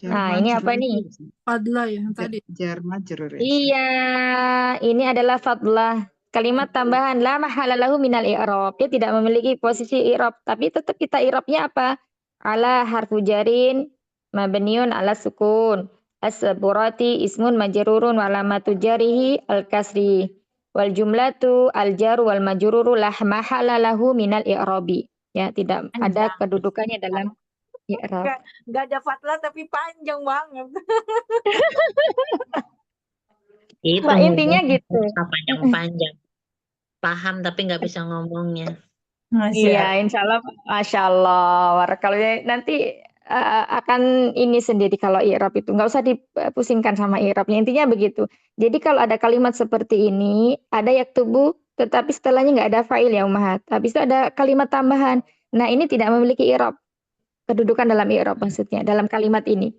Nah, ini apa nih? Fadlah yang tadi. Jar majrur ya. Iya, ini adalah fadlah. Kalimat tambahan la mahala lahu minal i'rab. Dia tidak memiliki posisi i'rab, tapi tetap kita i'rabnya apa? Ala harfu jarin mabniun ala sukun. As-saburati ismun majrurun wa alamatu jarihi al-kasri. Wal jumlatu al-jar wal majruru la mahala lahu minal i'rabi. Ya, tidak ada kedudukannya dalam i'rab. Nggak ada fatlah tapi panjang banget. Itu Nah, intinya gitu. panjang-panjang. Paham tapi nggak bisa ngomongnya. Iya, insya Allah, masya Allah. Kalau nanti akan ini sendiri kalau i'rab itu nggak usah dipusingkan sama i'rabnya. Intinya begitu. Jadi kalau ada kalimat seperti ini, ada yaktubu, tetapi setelahnya nggak ada fa'il ya Ummahat. Habis itu ada kalimat tambahan. Nah ini tidak memiliki i'rab. Kedudukan dalam i'rab maksudnya dalam kalimat ini.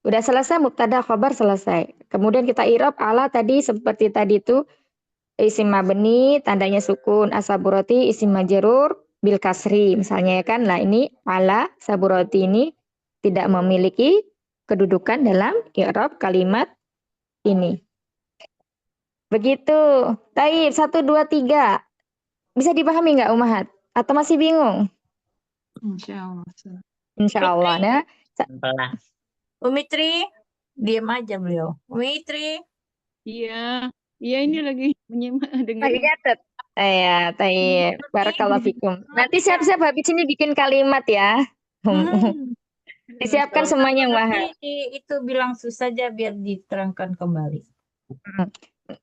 Udah selesai mubtada khobar selesai. Kemudian kita i'rab ala tadi seperti tadi itu. Isim mabni tandanya sukun, asaburoti isim majrur bil kasri misalnya ya kan. Nah ini ala saburoti ini tidak memiliki kedudukan dalam i'rab kalimat ini. Begitu. Taib 1 2 3. Bisa dipahami nggak Ummahat? Atau masih bingung? Insyaallah. Insyaallah. Nah, Pelan. Umitri, diam aja beliau. Umitri. Iya, ini lagi menyimak lagi dengerin. catat. Ya, taib. Barakallahu fikum. Nanti siap-siap habis ini bikin kalimat ya. Disiapkan semuanya Ummahat. Itu bilang susah aja biar diterangkan kembali.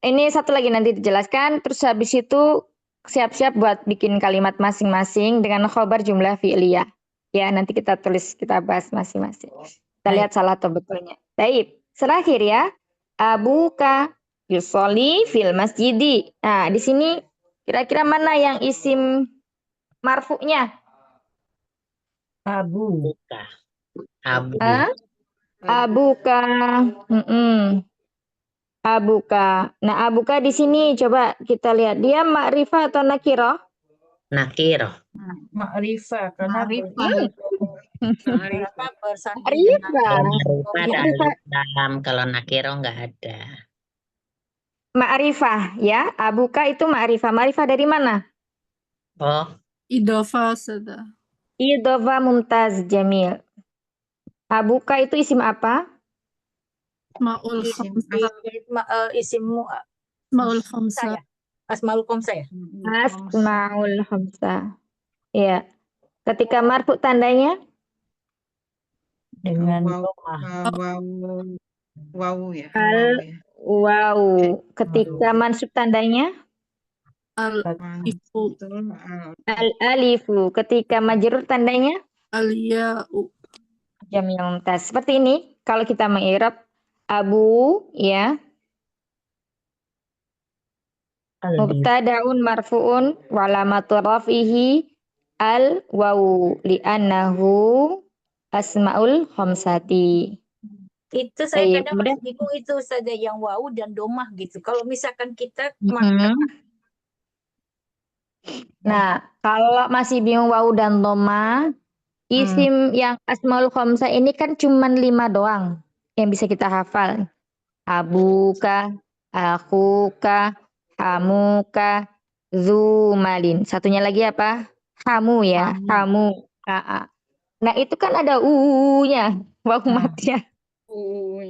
Ini satu lagi nanti dijelaskan. Terus habis itu siap-siap buat bikin kalimat masing-masing dengan khobar jumlah fi'liyah. Ya, nanti kita tulis, kita bahas masing-masing. Kita lihat salah atau betulnya. Baik, terakhir ya. Abuka yusolli fil masjidi. Nah, di sini kira-kira mana yang isim marfu'nya? Abu. Buka. Abu. Ah? Abuka. Mm-mm. Abuka. Nah, abuka di sini coba kita lihat. Dia ma'rifah atau nakirah? Nakiro. Ma'rifah karena Ma'rifah. karena bersanding dengan Ma'rifah. Ma'rifah ada Ma'rifah. alif lam. Kalau nakiro nggak ada. Ma'rifah ya. Abuka itu ma'rifah. Ma'rifah dari mana? Oh, Idhofah Ustazah. Idhofa mumtaz jamil. Abuka itu isim apa? Asmaul isim khamsah. isimmu Asmaul khamsah. saya. Asmaul khamsah ya. Asmaul khamsah. Ya. Ketika marfu tandanya Dengan Waw, domah. waw ya. al Waw ya. waw. Ketika mansub tandanya Al-ifu. al alifu. Ketika majrur tandanya Al-ya'u. jamil mumtaz. Seperti ini kalau kita mengi'rab abu ya. Mubtada'un marfu'un wa alamatu raf'ihi al wawu li'annahu asmaul khamsati. Itu saya Baik, kadang kemudian masih bingung itu saja yang wawu dan domah gitu. Kalau misalkan kita Nah, kalau masih bingung wawu dan doma, isim yang asmaul khamsah ini kan cuma 5 doang yang bisa kita hafal. Abuka, akuka, hamuka, zumalin. Satunya lagi apa? Hamu ya, hamu. Nah, itu kan ada u-nya, wawu matnya.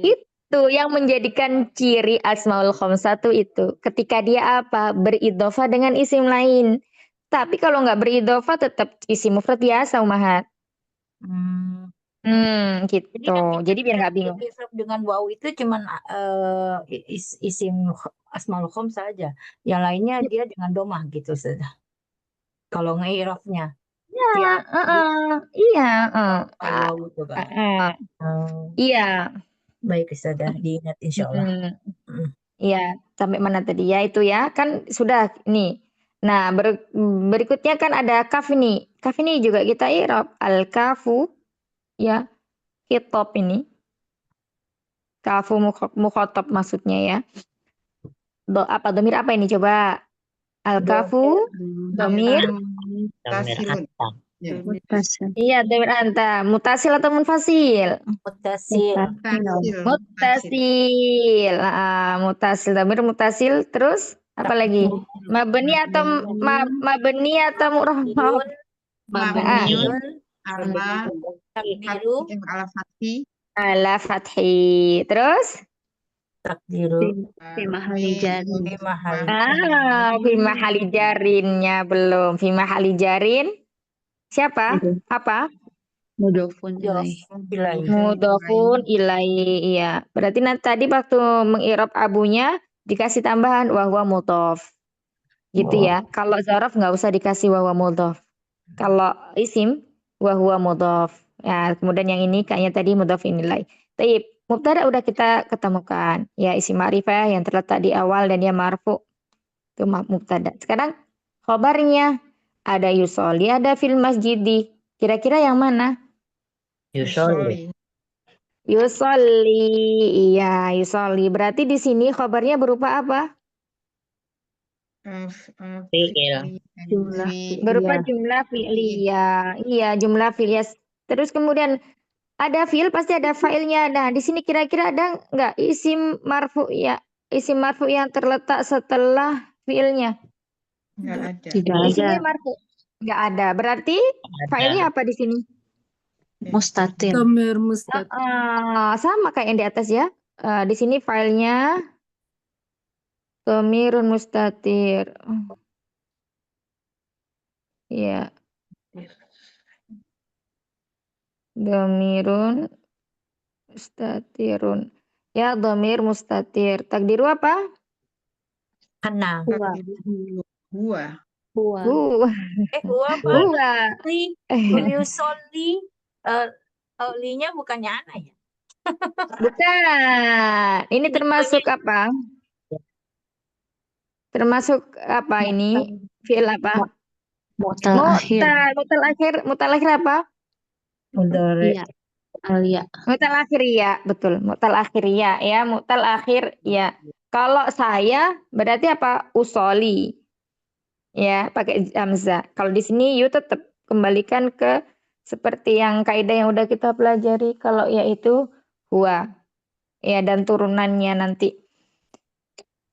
Itu yang menjadikan ciri asmaul khamsah itu. Ketika dia apa? Beridhofah dengan isim lain. Tapi kalau nggak beridhofah tetap isim mufrad biasa, Umahat. Gitu. Jadi biar nggak bingung. I'rab dengan wawu itu cuman isim asmaul khamsah saja. Yang lainnya dia dengan domah gitu saja. Kalau ngeirafnya. Ya, iya. Wawu itu kan. Iya. Baik, sudah diingat insya Allah. Iya, sampai mana tadi ya itu ya kan sudah nih. Nah berikutnya kan ada kaf ini. Kaf ini juga kita i'rab al kafu ya khitab ini. Kafu mukhatab maksudnya ya. Domir apa ini coba? Al kafu domir. Domir anta. Iya domir anta. Mutasil atau munfasil? Mutasil. Mutasil. Mutasil domir mutasil terus apa lagi? Mabni atau mabni atau murahhab? Mabniun Takdiru. ala fathi. Ala fathi. Terus? Takdiru. Fi mahali jarin. Fi mahali jarinnya belum. Fi mahali jarin. Siapa? Apa? Mudofun ilaih. Mudhofun ilaihi. Iya. Berarti nanti tadi waktu mengi'rab abunya dikasih tambahan wahwa mudhof. Gitu ya. Kalau zaraf nggak usah dikasih wahwa mudhof. Kalau isim wahwa mudhof. Ya, kemudian yang ini kayaknya tadi mudhof ilaih. Taib. Mubtada udah kita ketemukan. Ya, isim ma'rifah yang terletak di awal dan dia marfu. Itu mubtada. Sekarang khobarnya ada yusolli, ada fil masjidi. Kira-kira yang mana? Yusolli. Yusolli. Iya, yusolli. Berarti di sini khobarnya berupa apa? Fi'il. Berupa jumlah fi'liyah. Iya, jumlah fi'liyah. Terus kemudian ada fi'il pasti ada fa'ilnya. Nah, di sini kira-kira ada nggak isim marfu ya? Isim marfu yang terletak setelah fi'ilnya? Nggak ada. Isimnya marfu. Nggak ada. Berarti fa'ilnya apa di sini? Mustatir. Domir mustatir. Sama kayak yang di atas ya. Di sini filenya dhamirun mustatir. Iya. Dhamirun mustatirun. Ya, dhamir mustatir. Takdiru apa? Ana. Huwa. Huwa apa? Huwa. Yusolli. Linya bukannya ana ya? Bukan. Ini termasuk apa? Termasuk apa ini? Fi'il apa? Mu'tal akhir. Mu'tal akhir apa? Mudhari. Iya. Alia. Mu'tal akhir ya, betul. Mu'tal akhir ya, mu'tal akhir ya. Kalau saya berarti apa? Usoli. Ya, pakai hamzah. Kalau di sini you tetap kembalikan ke seperti yang kaidah yang udah kita pelajari. Kalau ya itu huwa. Ya, dan turunannya nanti.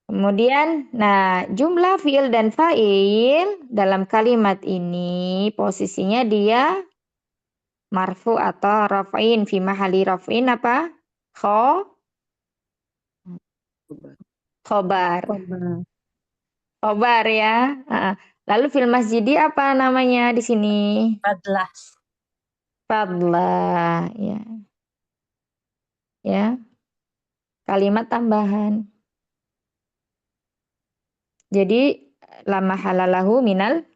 Kemudian, nah jumlah fi'il dan fa'il dalam kalimat ini posisinya dia marfu atau raf'in. Fi mahali raf'in apa? Khobar. Khobar ya. Lalu fil masjidi apa namanya di sini? Fadlah. Fadlah. Ya. Ya. Kalimat tambahan. Jadi la mahalalahu minal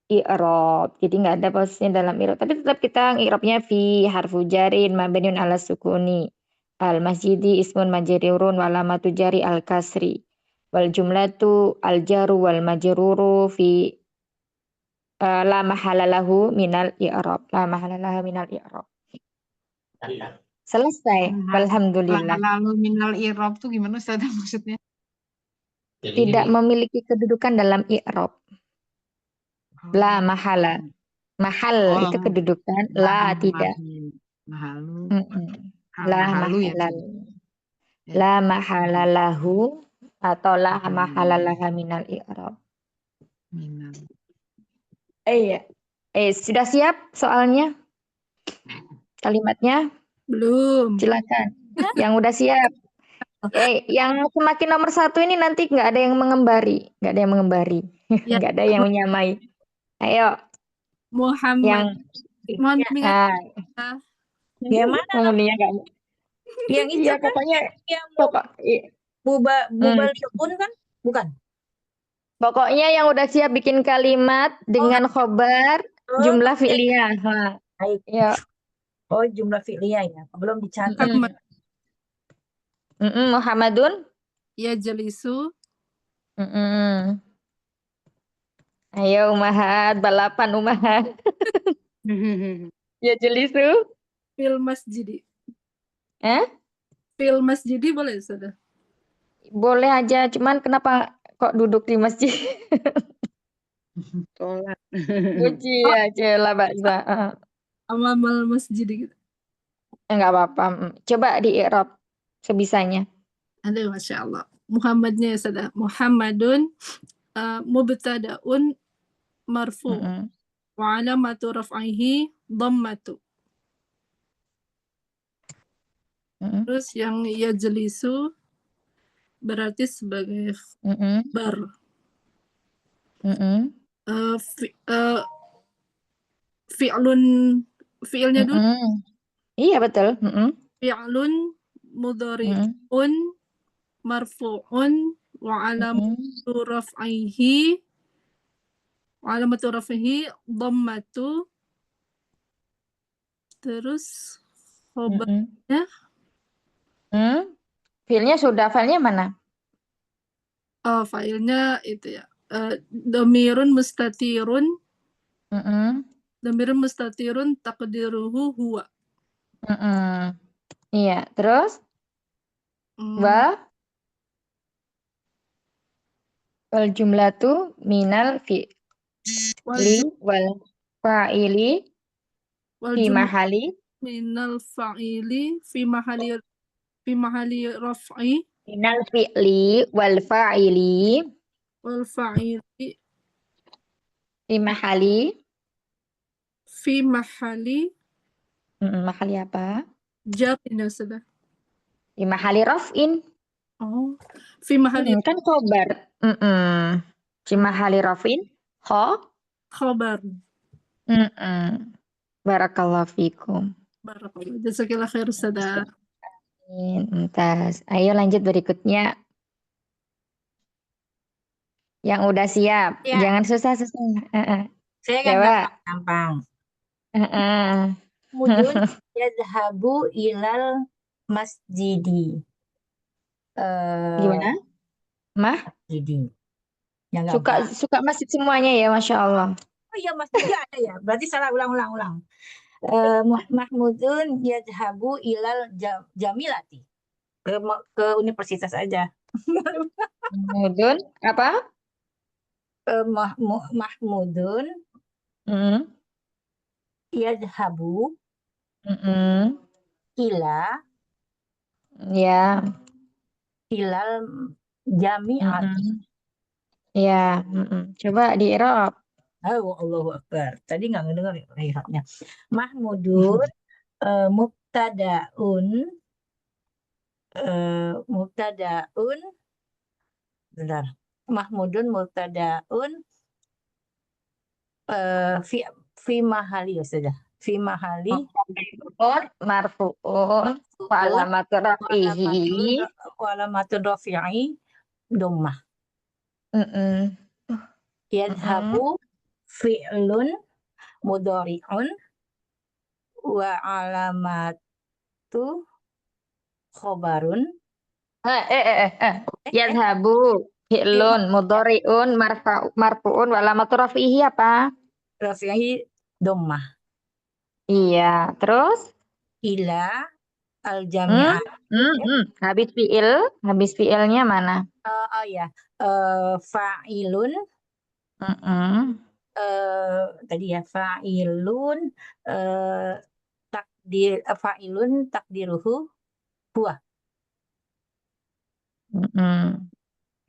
i'rab. Jadi nggak ada posisinya dalam i'rab. Tapi tetap kita i'rabnya fi harfu jarin mabniun ala sukuni. Al masjidi ismun majrurun wa alamatu jari al kasri. Wal jumlatu al jaru wal majruru fi la mahalalahu minal i'rab. La mahalalahu minal i'rab. Selesai. Alhamdulillah. Lalu minal i'rab tuh gimana Ustaz maksudnya? Tidak memiliki kedudukan dalam i'rab. La mahala. Mahal itu kedudukan, la tidak. Mahalu. La Mahalu ya. mahalal. La mahalalahu atau la mahalalaha minal i'rab. Minal. Iya. Sudah siap soalnya? Kalimatnya? Belum. Silakan. Yang udah siap. Yang semakin nomor 1 ini nanti nggak ada yang mengembari. Nggak ada yang mengembari. Ya. Nggak ada yang menyamai. Ayo. Muhammad. Mohon Yang Gimana? Muhammadiyah nggak. Yang itu Iya, kan pokoknya yang Hmm. syukun kan? Bukan. Pokoknya yang udah siap bikin kalimat dengan khobar jumlah oke. fi'liyah. Baik. Ya. Oh, jumlah fi'liyah ya. Belum dicatat. Muhammadun. Ya jalisu. Ayo umahat, balapan umahat. Ya jelisu. Fil masjidi. Eh? Fil masjidi boleh sudah. Boleh aja, cuman kenapa kok duduk di masjid? Sholat. Puji aja lah baksa. Amamal masjid gitu. Enggak apa-apa. Coba di i'rab sebisanya. Ada Masya Allah. Muhammadnya ya sudah. Muhammadun mubtada'un marfu. Wa alamatu raf'ihi dhammatu. Terus yang yajlisu berarti sebagai bar. Fi'ilnya dulu. Iya betul. Fi'lun mudhari'un marfu'un wa alamatu raf'ihi dhammatu. Terus khobarnya Filenya sudah, filenya mana? Filenya itu ya. Dhamirun mustatirun. Dhamirun mustatirun taqdiruhu huwa. Iya, terus wal jumlatu minal fi'li wal fa'ili fi mahali minal fa'ili fi mahali raf'i minal fi'li wal fa'ili fi mahali mahali apa? jar ini sudah. Fi mahali raf'in. Oh, fi mahali kan khobar. Fi mahali raf'in khobar. Barakallahu fikum. Barakallahu. Jazakillah khair Ustazah. Mumtaz. Ayo lanjut berikutnya. Yang udah siap. Ya. Jangan susah-susah. Saya kan gampang. Mahmudun yadhabu ilal masjidi. Gimana? Mah? Masjidi. Ya nggak Suka apa. suka masjid semuanya ya, Masya Allah. Oh iya masjidnya ada ya. Berarti salah ulang. Mahmudun yadhabu ilal jamilati. Ke universitas aja. Mudun apa? Mahmudun Mm, yadhabu mm, ila ya. ilal jami'ati. Mm, ya. Coba di Arab. Oh, Allahu Akbar. Tadi nggak ngedengar lihatnya. Mahmudun mubtadaun mubtadaun bentar. Mahmudun mubtadaun fi fi mahali ya sudah. Fi mahali Marfu'un wa alamatu rafihi. walamatun rafi'i dhammah. Mm-mm. Yadhabu fi'lun mudhari'un wa alamatu khobarun. Yadhabu fi'lun mudhari'un marfu'un wa alamatu rafihi apa? Rafi'i dhammah. Iya, terus? Ila al Hmm? jami'ah. Habis fi'ilnya mana? Oh ya, fa'ilun Mm-mm. tadi ya fa'ilun fa'ilun takdiruhu huwa. Mm-mm.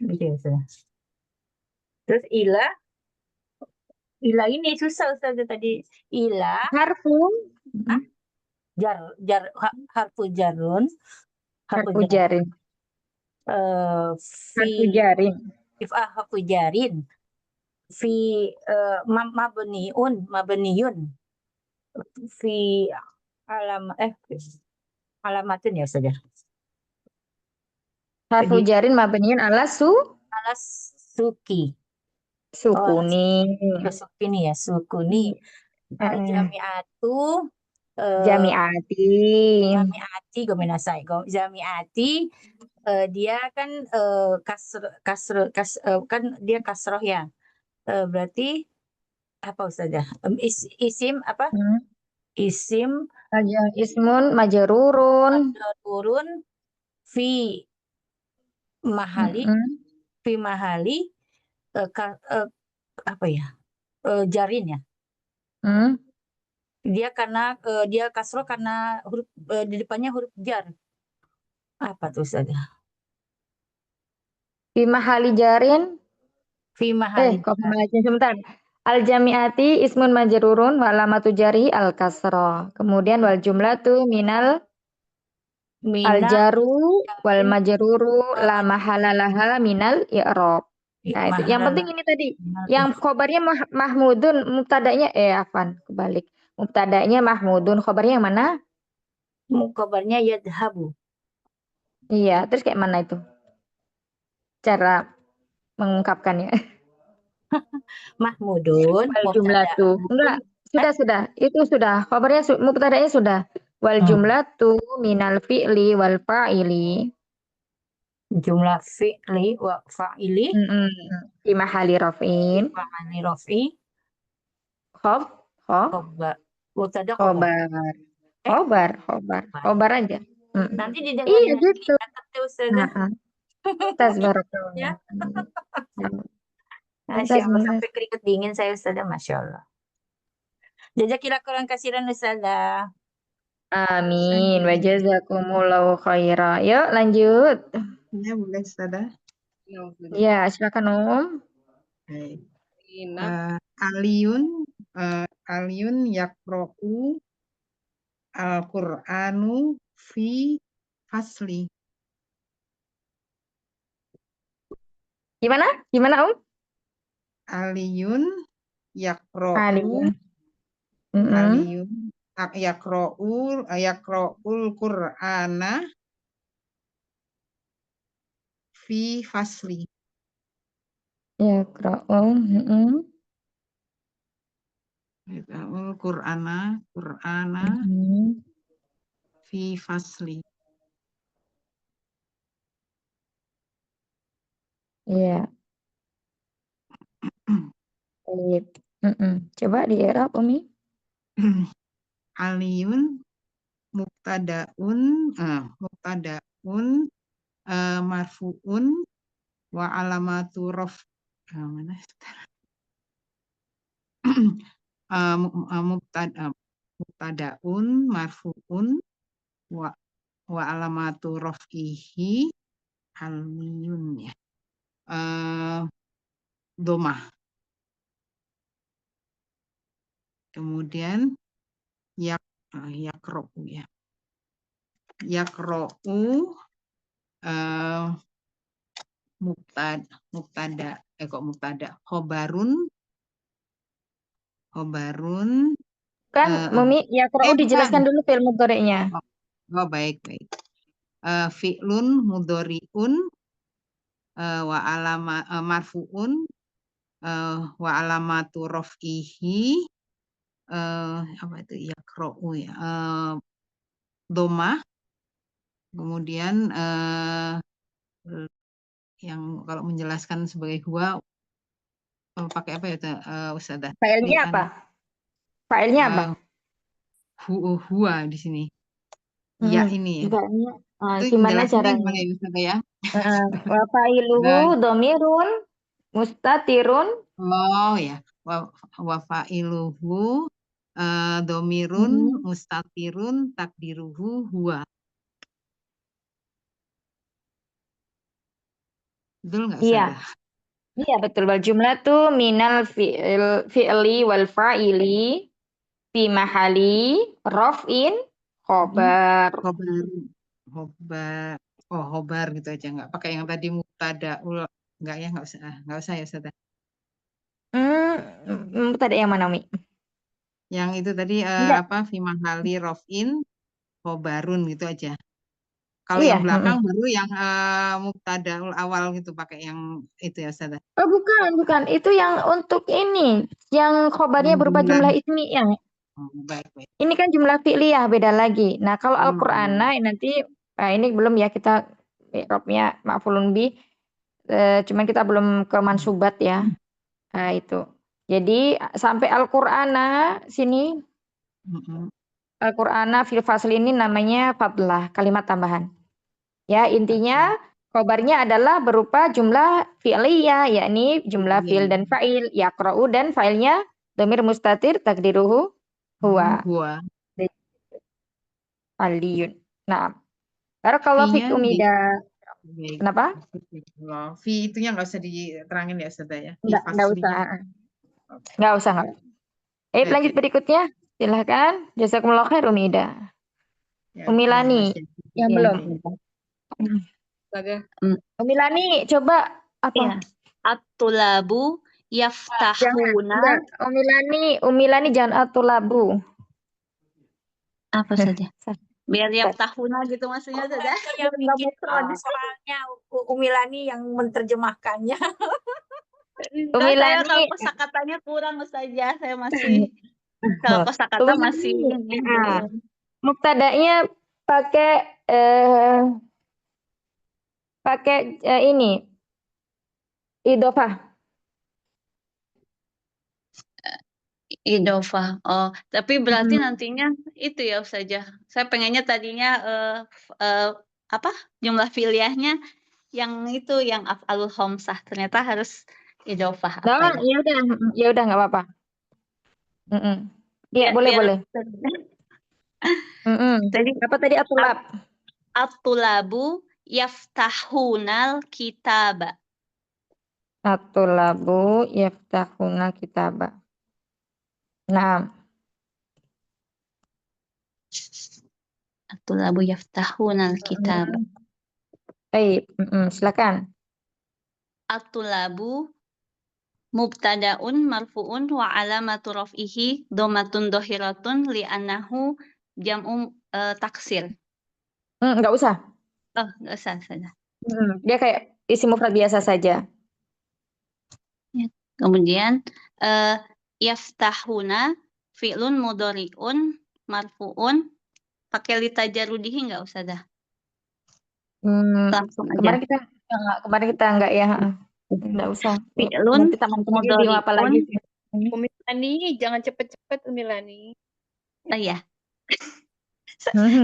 Gitu ya, sudah. Terus ila ini susah Ustazah tadi. Ila Harfu. harfu jarun Harfu jarin. fi Harfu jarin. harfu jarin fi mabniun fi alamatin ya saja. Harfu jarin mabniun ala Alas suki. sukuni. Sukuni ya, sukuni. Al jami'atu Jami'ati. jami'ati gomenasai. Jami'ati dia kan kan dia kasroh ya. Berarti apa Ustazah? Isim apa? Hmm. Isim Ismun majarurun. turun fi mahali Mm-mm. fi mahali apa ya? Jarin ya. Hmm. Dia kasroh karena huruf di depannya huruf jar. Apa tuh Ustazah? Fi mahali jarin. Fi mahali Kok mahali sebentar. Al jami'ati ismun majrurun wa alamatu jarihi al kasra. Kemudian wal jumlatu minal al mina jaru wal majruru la mahalalaha minal i'rab. Nah, itu. Yang penting ini tadi. Yang khobarnya Mahmudun, mubtadanya afan, kebalik. Mubtadanya Mahmudun, khobarnya yang mana? kabarnya yadhabu. Iya, terus kayak mana itu? Cara mengungkapkannya. Mahmudun Wal jumlatu. Enggak, sudah. Itu sudah. Khobarnya mubtadanya sudah. Wal jumlatu minal fi'li wal fa'ili. Jumlah fi'li wa fa'ili Fi mahali raf'in. fa'ali rofi Khob. khobar. Mubtada khobar. Khobar aja. Nanti Iya didengarin lagi gitu. dicatat tuh Ustazah. Tas barakallah. Ya. Masya Mumtaz, Allah, mumtaz. sampai keringet dingin saya Ustazah, Masya Allah. Jazakillah kurang kasiran Ustazah. Amin. Wa jazakumullahu khaira. Yuk lanjut. Ya, boleh Ustazah. Ya, silakan Baik. Ina. Aliyun yakro'u al-Qur'anu fi fasli. Gimana? Aliyun yakro'u Aliyun. Aliyun yakro'ul Qur'ana fi fasli. Yakra'u. Yaqra'ul Qur'ana fi fasli. Iya. Baik. Coba di i'rab Umi. Aliyun mubtadaun marfuun wa alamatu mana mubtadaun marfuun wa alamatu raf'ihi aliyun ya. Domah. Kemudian yakro'u ya. Yakro'u mubtada khobarun Kan Mumi yaqra'u bukan. dijelaskan dulu fi'il mudhari'nya. Baik. Fi'lun mudhari'un wa marfuun wa alamatu raf'ihi apa itu yaqra'u ya. Domah. Kemudian yang kalau menjelaskan sebagai huwa pakai apa ya Ustazah? Fa'ilnya apa? Fa'ilnya apa? Huwa di sini. Ya ini ya. Itu Gimana menjelaskannya caranya? gimana ya Ustazah ya? Wa fa'iluhu dhamirun mustatirun. Oh ya. Wa fa'iluhu dhamirun mustatirun takdiruhu huwa. Betul nggak Ustazah? Iya betul. Wal jumlah tuh minal fi'li wal fa'ili fi mahali raf'in khobar. Khobar gitu aja, nggak pakai yang tadi mubtadaul, nggak ya, nggak usah ya Ustazah. Tadi yang mana Umi? Yang itu tadi Enggak. fi mahali raf'in khobarun gitu aja. Kalau Iya. yang belakang baru yang mubtadaul awal gitu pakai yang itu ya Ustazah. Oh bukan. Itu yang untuk ini. Yang khobarnya berupa jumlah ismiyah. Baik. Ini kan jumlah fi'liyah beda lagi. Nah kalau Al-Qur'ana nanti ini belum ya kita i'rabnya ma'fulun bi. Cuman kita belum ke mansubat ya. Nah itu. Jadi sampai Al-Qur'ana sini. Al-Qur'ana fil fasl ini namanya fadlah, kalimat tambahan. Ya, intinya khobarnya adalah berupa jumlah fi'liyah, yakni jumlah fi'il dan fa'il, yaqra'u dan fa'ilnya dhamir mustatir takdiruhu huwa. Aliyun. Nah, barakallahu fik Umida. Kenapa? Fi itunya nggak usah diterangin ya Ustazah ya. Nggak usah. Lanjut berikutnya. Silahkan. Jazakumullah khair Umida. Umilani yang belum. Umilani coba apa? Ya. At-tulabu yaftahuna. Umilani jangan atulabu. Apa saja? Biar yaftahuna gitu maksudnya saja. Yang bikin soalnya Umilani yang menerjemahkannya. Umilani kalau kosakatanya kurang saja, saya masih kalau kosakata masih Muktadanya pakai ini idofah. Idofah. Oh, tapi berarti nantinya itu ya saja. Saya pengennya tadinya apa? Jumlah fi'liyahnya yang itu yang af'alul khamsah. Ternyata harus idofah. Nah, ya udah nggak apa-apa. Iya, boleh. Tadi apa tadi atulab? At-tulabu yaftahunal kitaba. At-tulabu yaftahunal kitaba. Nah. At-tulabu yaftahunal kitaba. Baik, silakan. At-tulabu mubtadaun marfuun wa alamatu raf'ihi dhammatun dhahiratun li'annahu jam'u taksir. Nggak usah. Oh, nggak usah saja. Dia kayak isim mufrad biasa saja. Ya. Kemudian yaftahuna fi'lun mudhari'un marfu'un pakai litajarudihi nggak usah dah. Langsung aja. Kemarin kita enggak ya. Enggak usah. Fi'lun Nanti teman-teman bingung apa lagi mudhari'un. sih. Umi Lani, jangan cepet-cepet Umi Lani. Oh iya.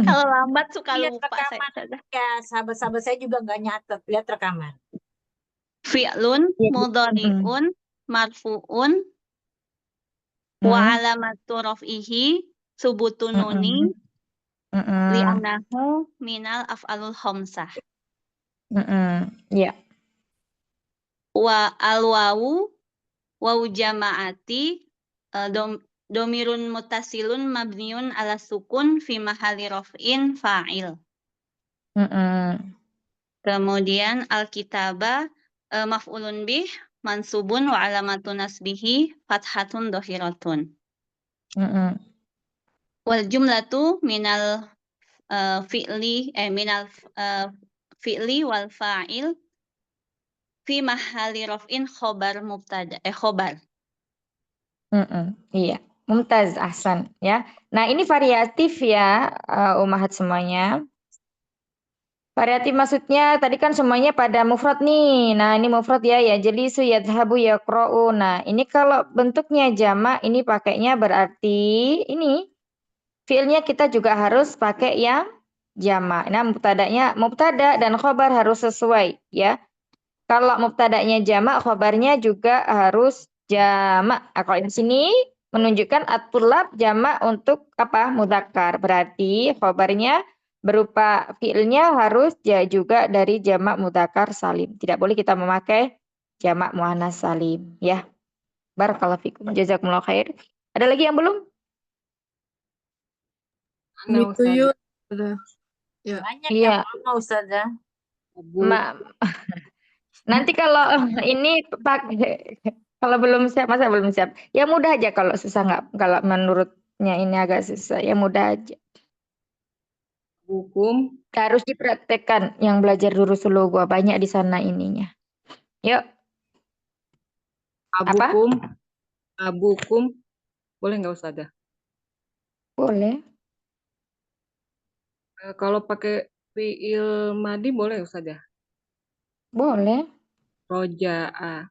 Kalau lambat suka Lihat lupa saya. rekaman. Ustazah. Ya, sahabat-sahabat saya juga nggak nyatet. Lihat rekaman. Fi'lun Iya. mudhari'un marfu'un wa alamatu raf'ihi subutun nuni li'annahu minal af'alul khamsah. Iya. Wa alwawu wawu jama'ati domirun mutasilun mabniun ala sukun fi mahali raf'in fa'il. Kemudian alkitaba maf'ulun bih mansubun wa alamatun nasbihi fathatun dhahiratun. Wal jumlatu minal fi'li wal fa'il fi mahali raf'in khobar mubtada khobar. Iya, mumtaz, ahsan ya. Nah, ini variatif ya, ummahat semuanya. Variatif maksudnya tadi kan semuanya pada mufrad nih. Nah, ini mufrad ya, yajlisu, yadhhabu, yaqra'u. Nah, ini kalau bentuknya jamak ini pakainya berarti ini fiilnya kita juga harus pakai yang jamak. Nah, mubtada dan khobar harus sesuai ya. Kalau mubtada'nya jamak, khobarnya juga harus jamak. Nah, kalau di sini menunjukkan at-tullab jamak untuk apa? Mudzakkar. Berarti khobarnya berupa fiilnya harus juga dari jamak mudzakkar salim. Tidak boleh kita memakai jamak muannas salim ya. Barakallahu fikum. Jazakumullah khair. Ada lagi yang belum? Ana Mituyu. Ustazah. Ya. Banyak Iya. yang lama Ustazah. Nanti kalau ini pakai kalau belum siap, masa belum siap? Ya mudah aja, kalau susah nggak, kalau menurutnya ini agak susah, ya mudah aja. Hukum. Harus dipraktekkan, yang belajar durus gua banyak di sana ininya. Yuk, Abukum. Boleh nggak Ustazah? boleh. Kalau pakai fi'il madi boleh Ustazah? Boleh. Roja'a.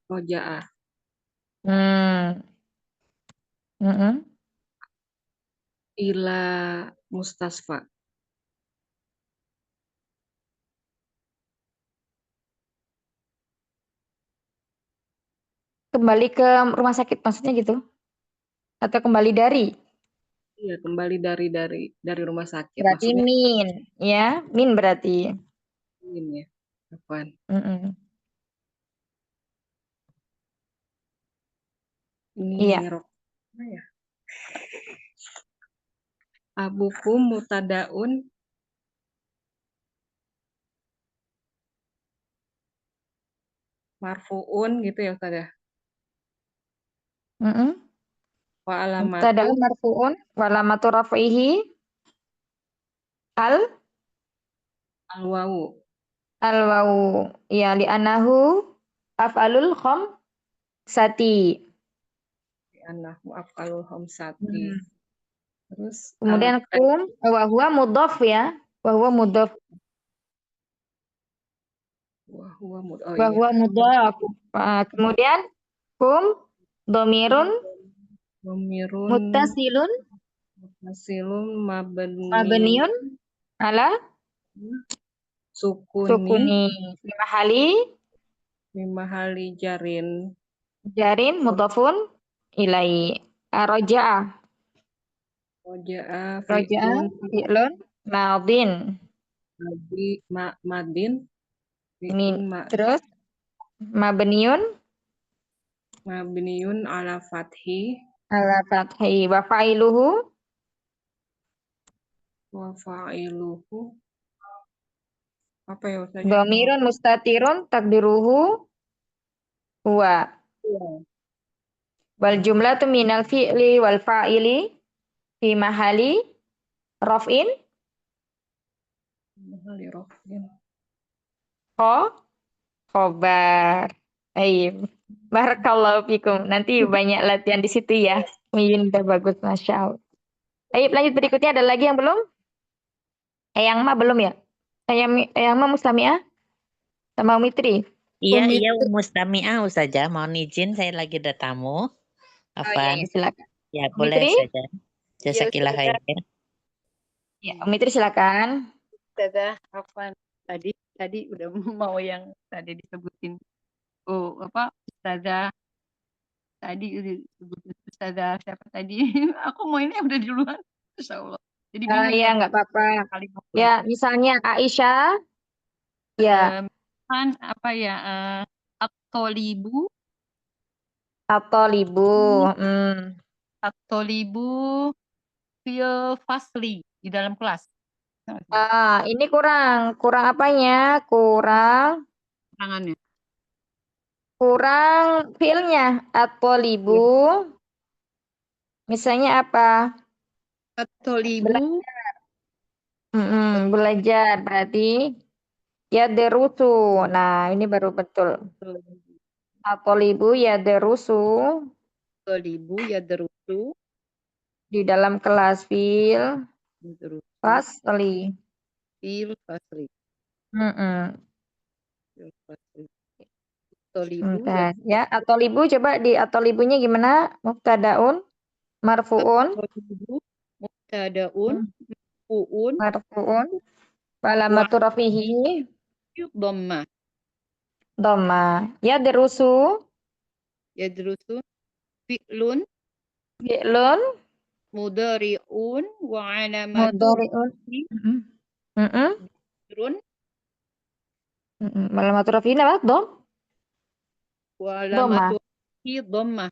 Ila mustasfa. Kembali ke rumah sakit maksudnya gitu? Atau kembali dari? Iya, kembali dari rumah sakit. Berarti Maksudnya min, ya. Min berarti. ini ya. Apaan? Ini Iya. rok. Ya. Abukum mutadaun marfuun gitu ya Ustazah. Wa alamatu Mubtada'un marfu'un wa alamatu raf'ihi alwawu. Al-wawu. Ya, li'anahu af'alul khamsati. Annahu af'alul khamsati. Terus Kemudian kum wa huwa mudhaf ya. Wa huwa mudhaf. oh Wa iya. huwa mudhaf. Kemudian kum domirun muttasilun mabniun ala sukuni fi mahali jarin mudhafun ilai. Raja'a fi'lun madin. madin Terus mabniun ala fathi wa fa'iluhu apa ya Ustazah? domirun mustatirun takdiruhu huwa. Wal jumlatu minal fi'li wal fa'ili fi mahali raf'in khobar. Baik. Barakallahu fikum. Nanti banyak latihan di situ ya. Win udah bagus, Masya Allah. Baik, lanjut berikutnya ada lagi yang belum? Yang mah belum ya? Yang mah Mustami'ah sama Umitri. Iya, Umi- iya, Mustami'ah Ustazah. Mohon izin, saya lagi ada tamu. Afan. Silakan. Ya, boleh Umitri? Ustazah. Jazakillah Ustazah. khair. Ya, Umitri silakan. Ustazah Afwan tadi udah mau yang tadi disebutin. Oh, apa Ustazah tadi udah disebutin Ustazah siapa tadi? Aku mau ini udah duluan. Insya Allah. Jadi bingung Ya, kan nggak apa-apa. kalimatnya. Ya, misalnya Aisyah. Ya, Kan apa ya? At-tolibu atau libu. At-tolibu fil fasli di dalam kelas. Ini kurang apanya? Kurang Tangannya. feel-nya. Atau libu. Misalnya apa? At-tolibu Belajar berarti ya derusu. Nah, ini baru betul. Atau libu ya derusu yadrusu di dalam kelas fil fasli. fil fasli. Mm-mm. Fil fasli. At-tolibu Bentar, ya. Atau libu coba di atau libunya gimana? Mubtadaun, marfuun, mubtadaun fuun marfuun, walamatu rafihi, dhammah. dhamma. Ya derusu, Yadrusu fi'lun fi'lun, mudhari'un wa alamatu mudhari'un. Mm-mm. run Walamatu rafihi apa? wa Dhammah. alamatu dhammah.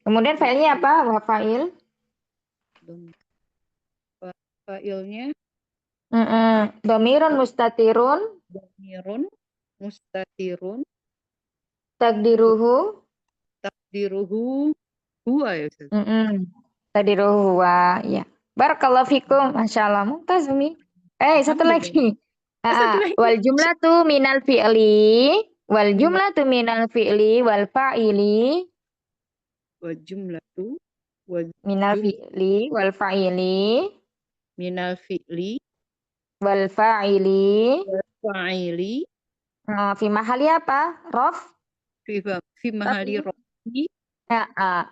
Kemudian failnya apa? Wa fa'il. Fa'ilnya Dhamirun mustatirun, dhamirun mustatirun takdiruhu, takdiruhu huwa ya Ustaz. takdiruhu wa, ya. Barakallahu fikum, Masya Allah, mumtaz Umi. Satu lagi. Wal jumlatu minal fi'li, wal jumlatu minal fi'li, wal fa'ili, Wa jumlatu wa minal fi'li, wal fa'ili, minal fi'li wal fa'ili. fa'ili Fi mahali apa? Rof? fi mahali rafi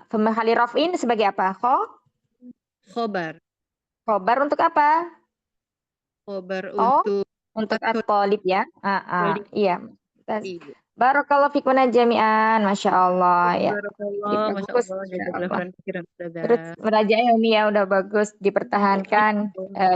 Fi mahali rof'in sebagai apa? khobar. Khobar untuk apa? Khobar Oh, untuk untuk at-thalib ya. Thalib. Iya. Ibu. Barakallahu fikuna jami'an, Masya Allah ya. Barakallah, Masya Bagus, Allah, Masya jazakallah Allah. khairan katsiran, Ustazah. Terus merajaah Umi ya udah bagus dipertahankan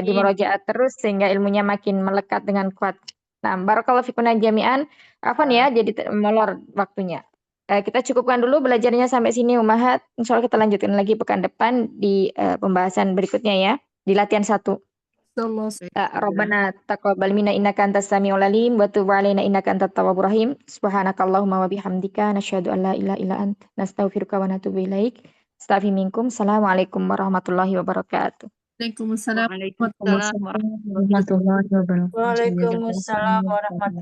di murojaah terus sehingga ilmunya makin melekat dengan kuat. Nah, barakallahu fikuna jami'an. Afwan ya, jadi molor waktunya. Kita cukupkan dulu belajarnya sampai sini Ummahat. Insya Allah kita lanjutkan lagi pekan depan di pembahasan berikutnya ya. Di latihan 1. Rabbana taqabbal minna innaka antas samiul alim wa tub alaina innaka antat tawwabur rahim. Subhanakallahumma wa bihamdika nasyhadu an la ilaha illa anta nastaghfiruka wa natubu ilaik. Astaghfiru minkum. Assalamualaikum warahmatullahi wabarakatuh. Waalaikumsalam. Waalaikumsalam warahmatullahi wabarakatuh. Waalaikumsalam warahmatullahi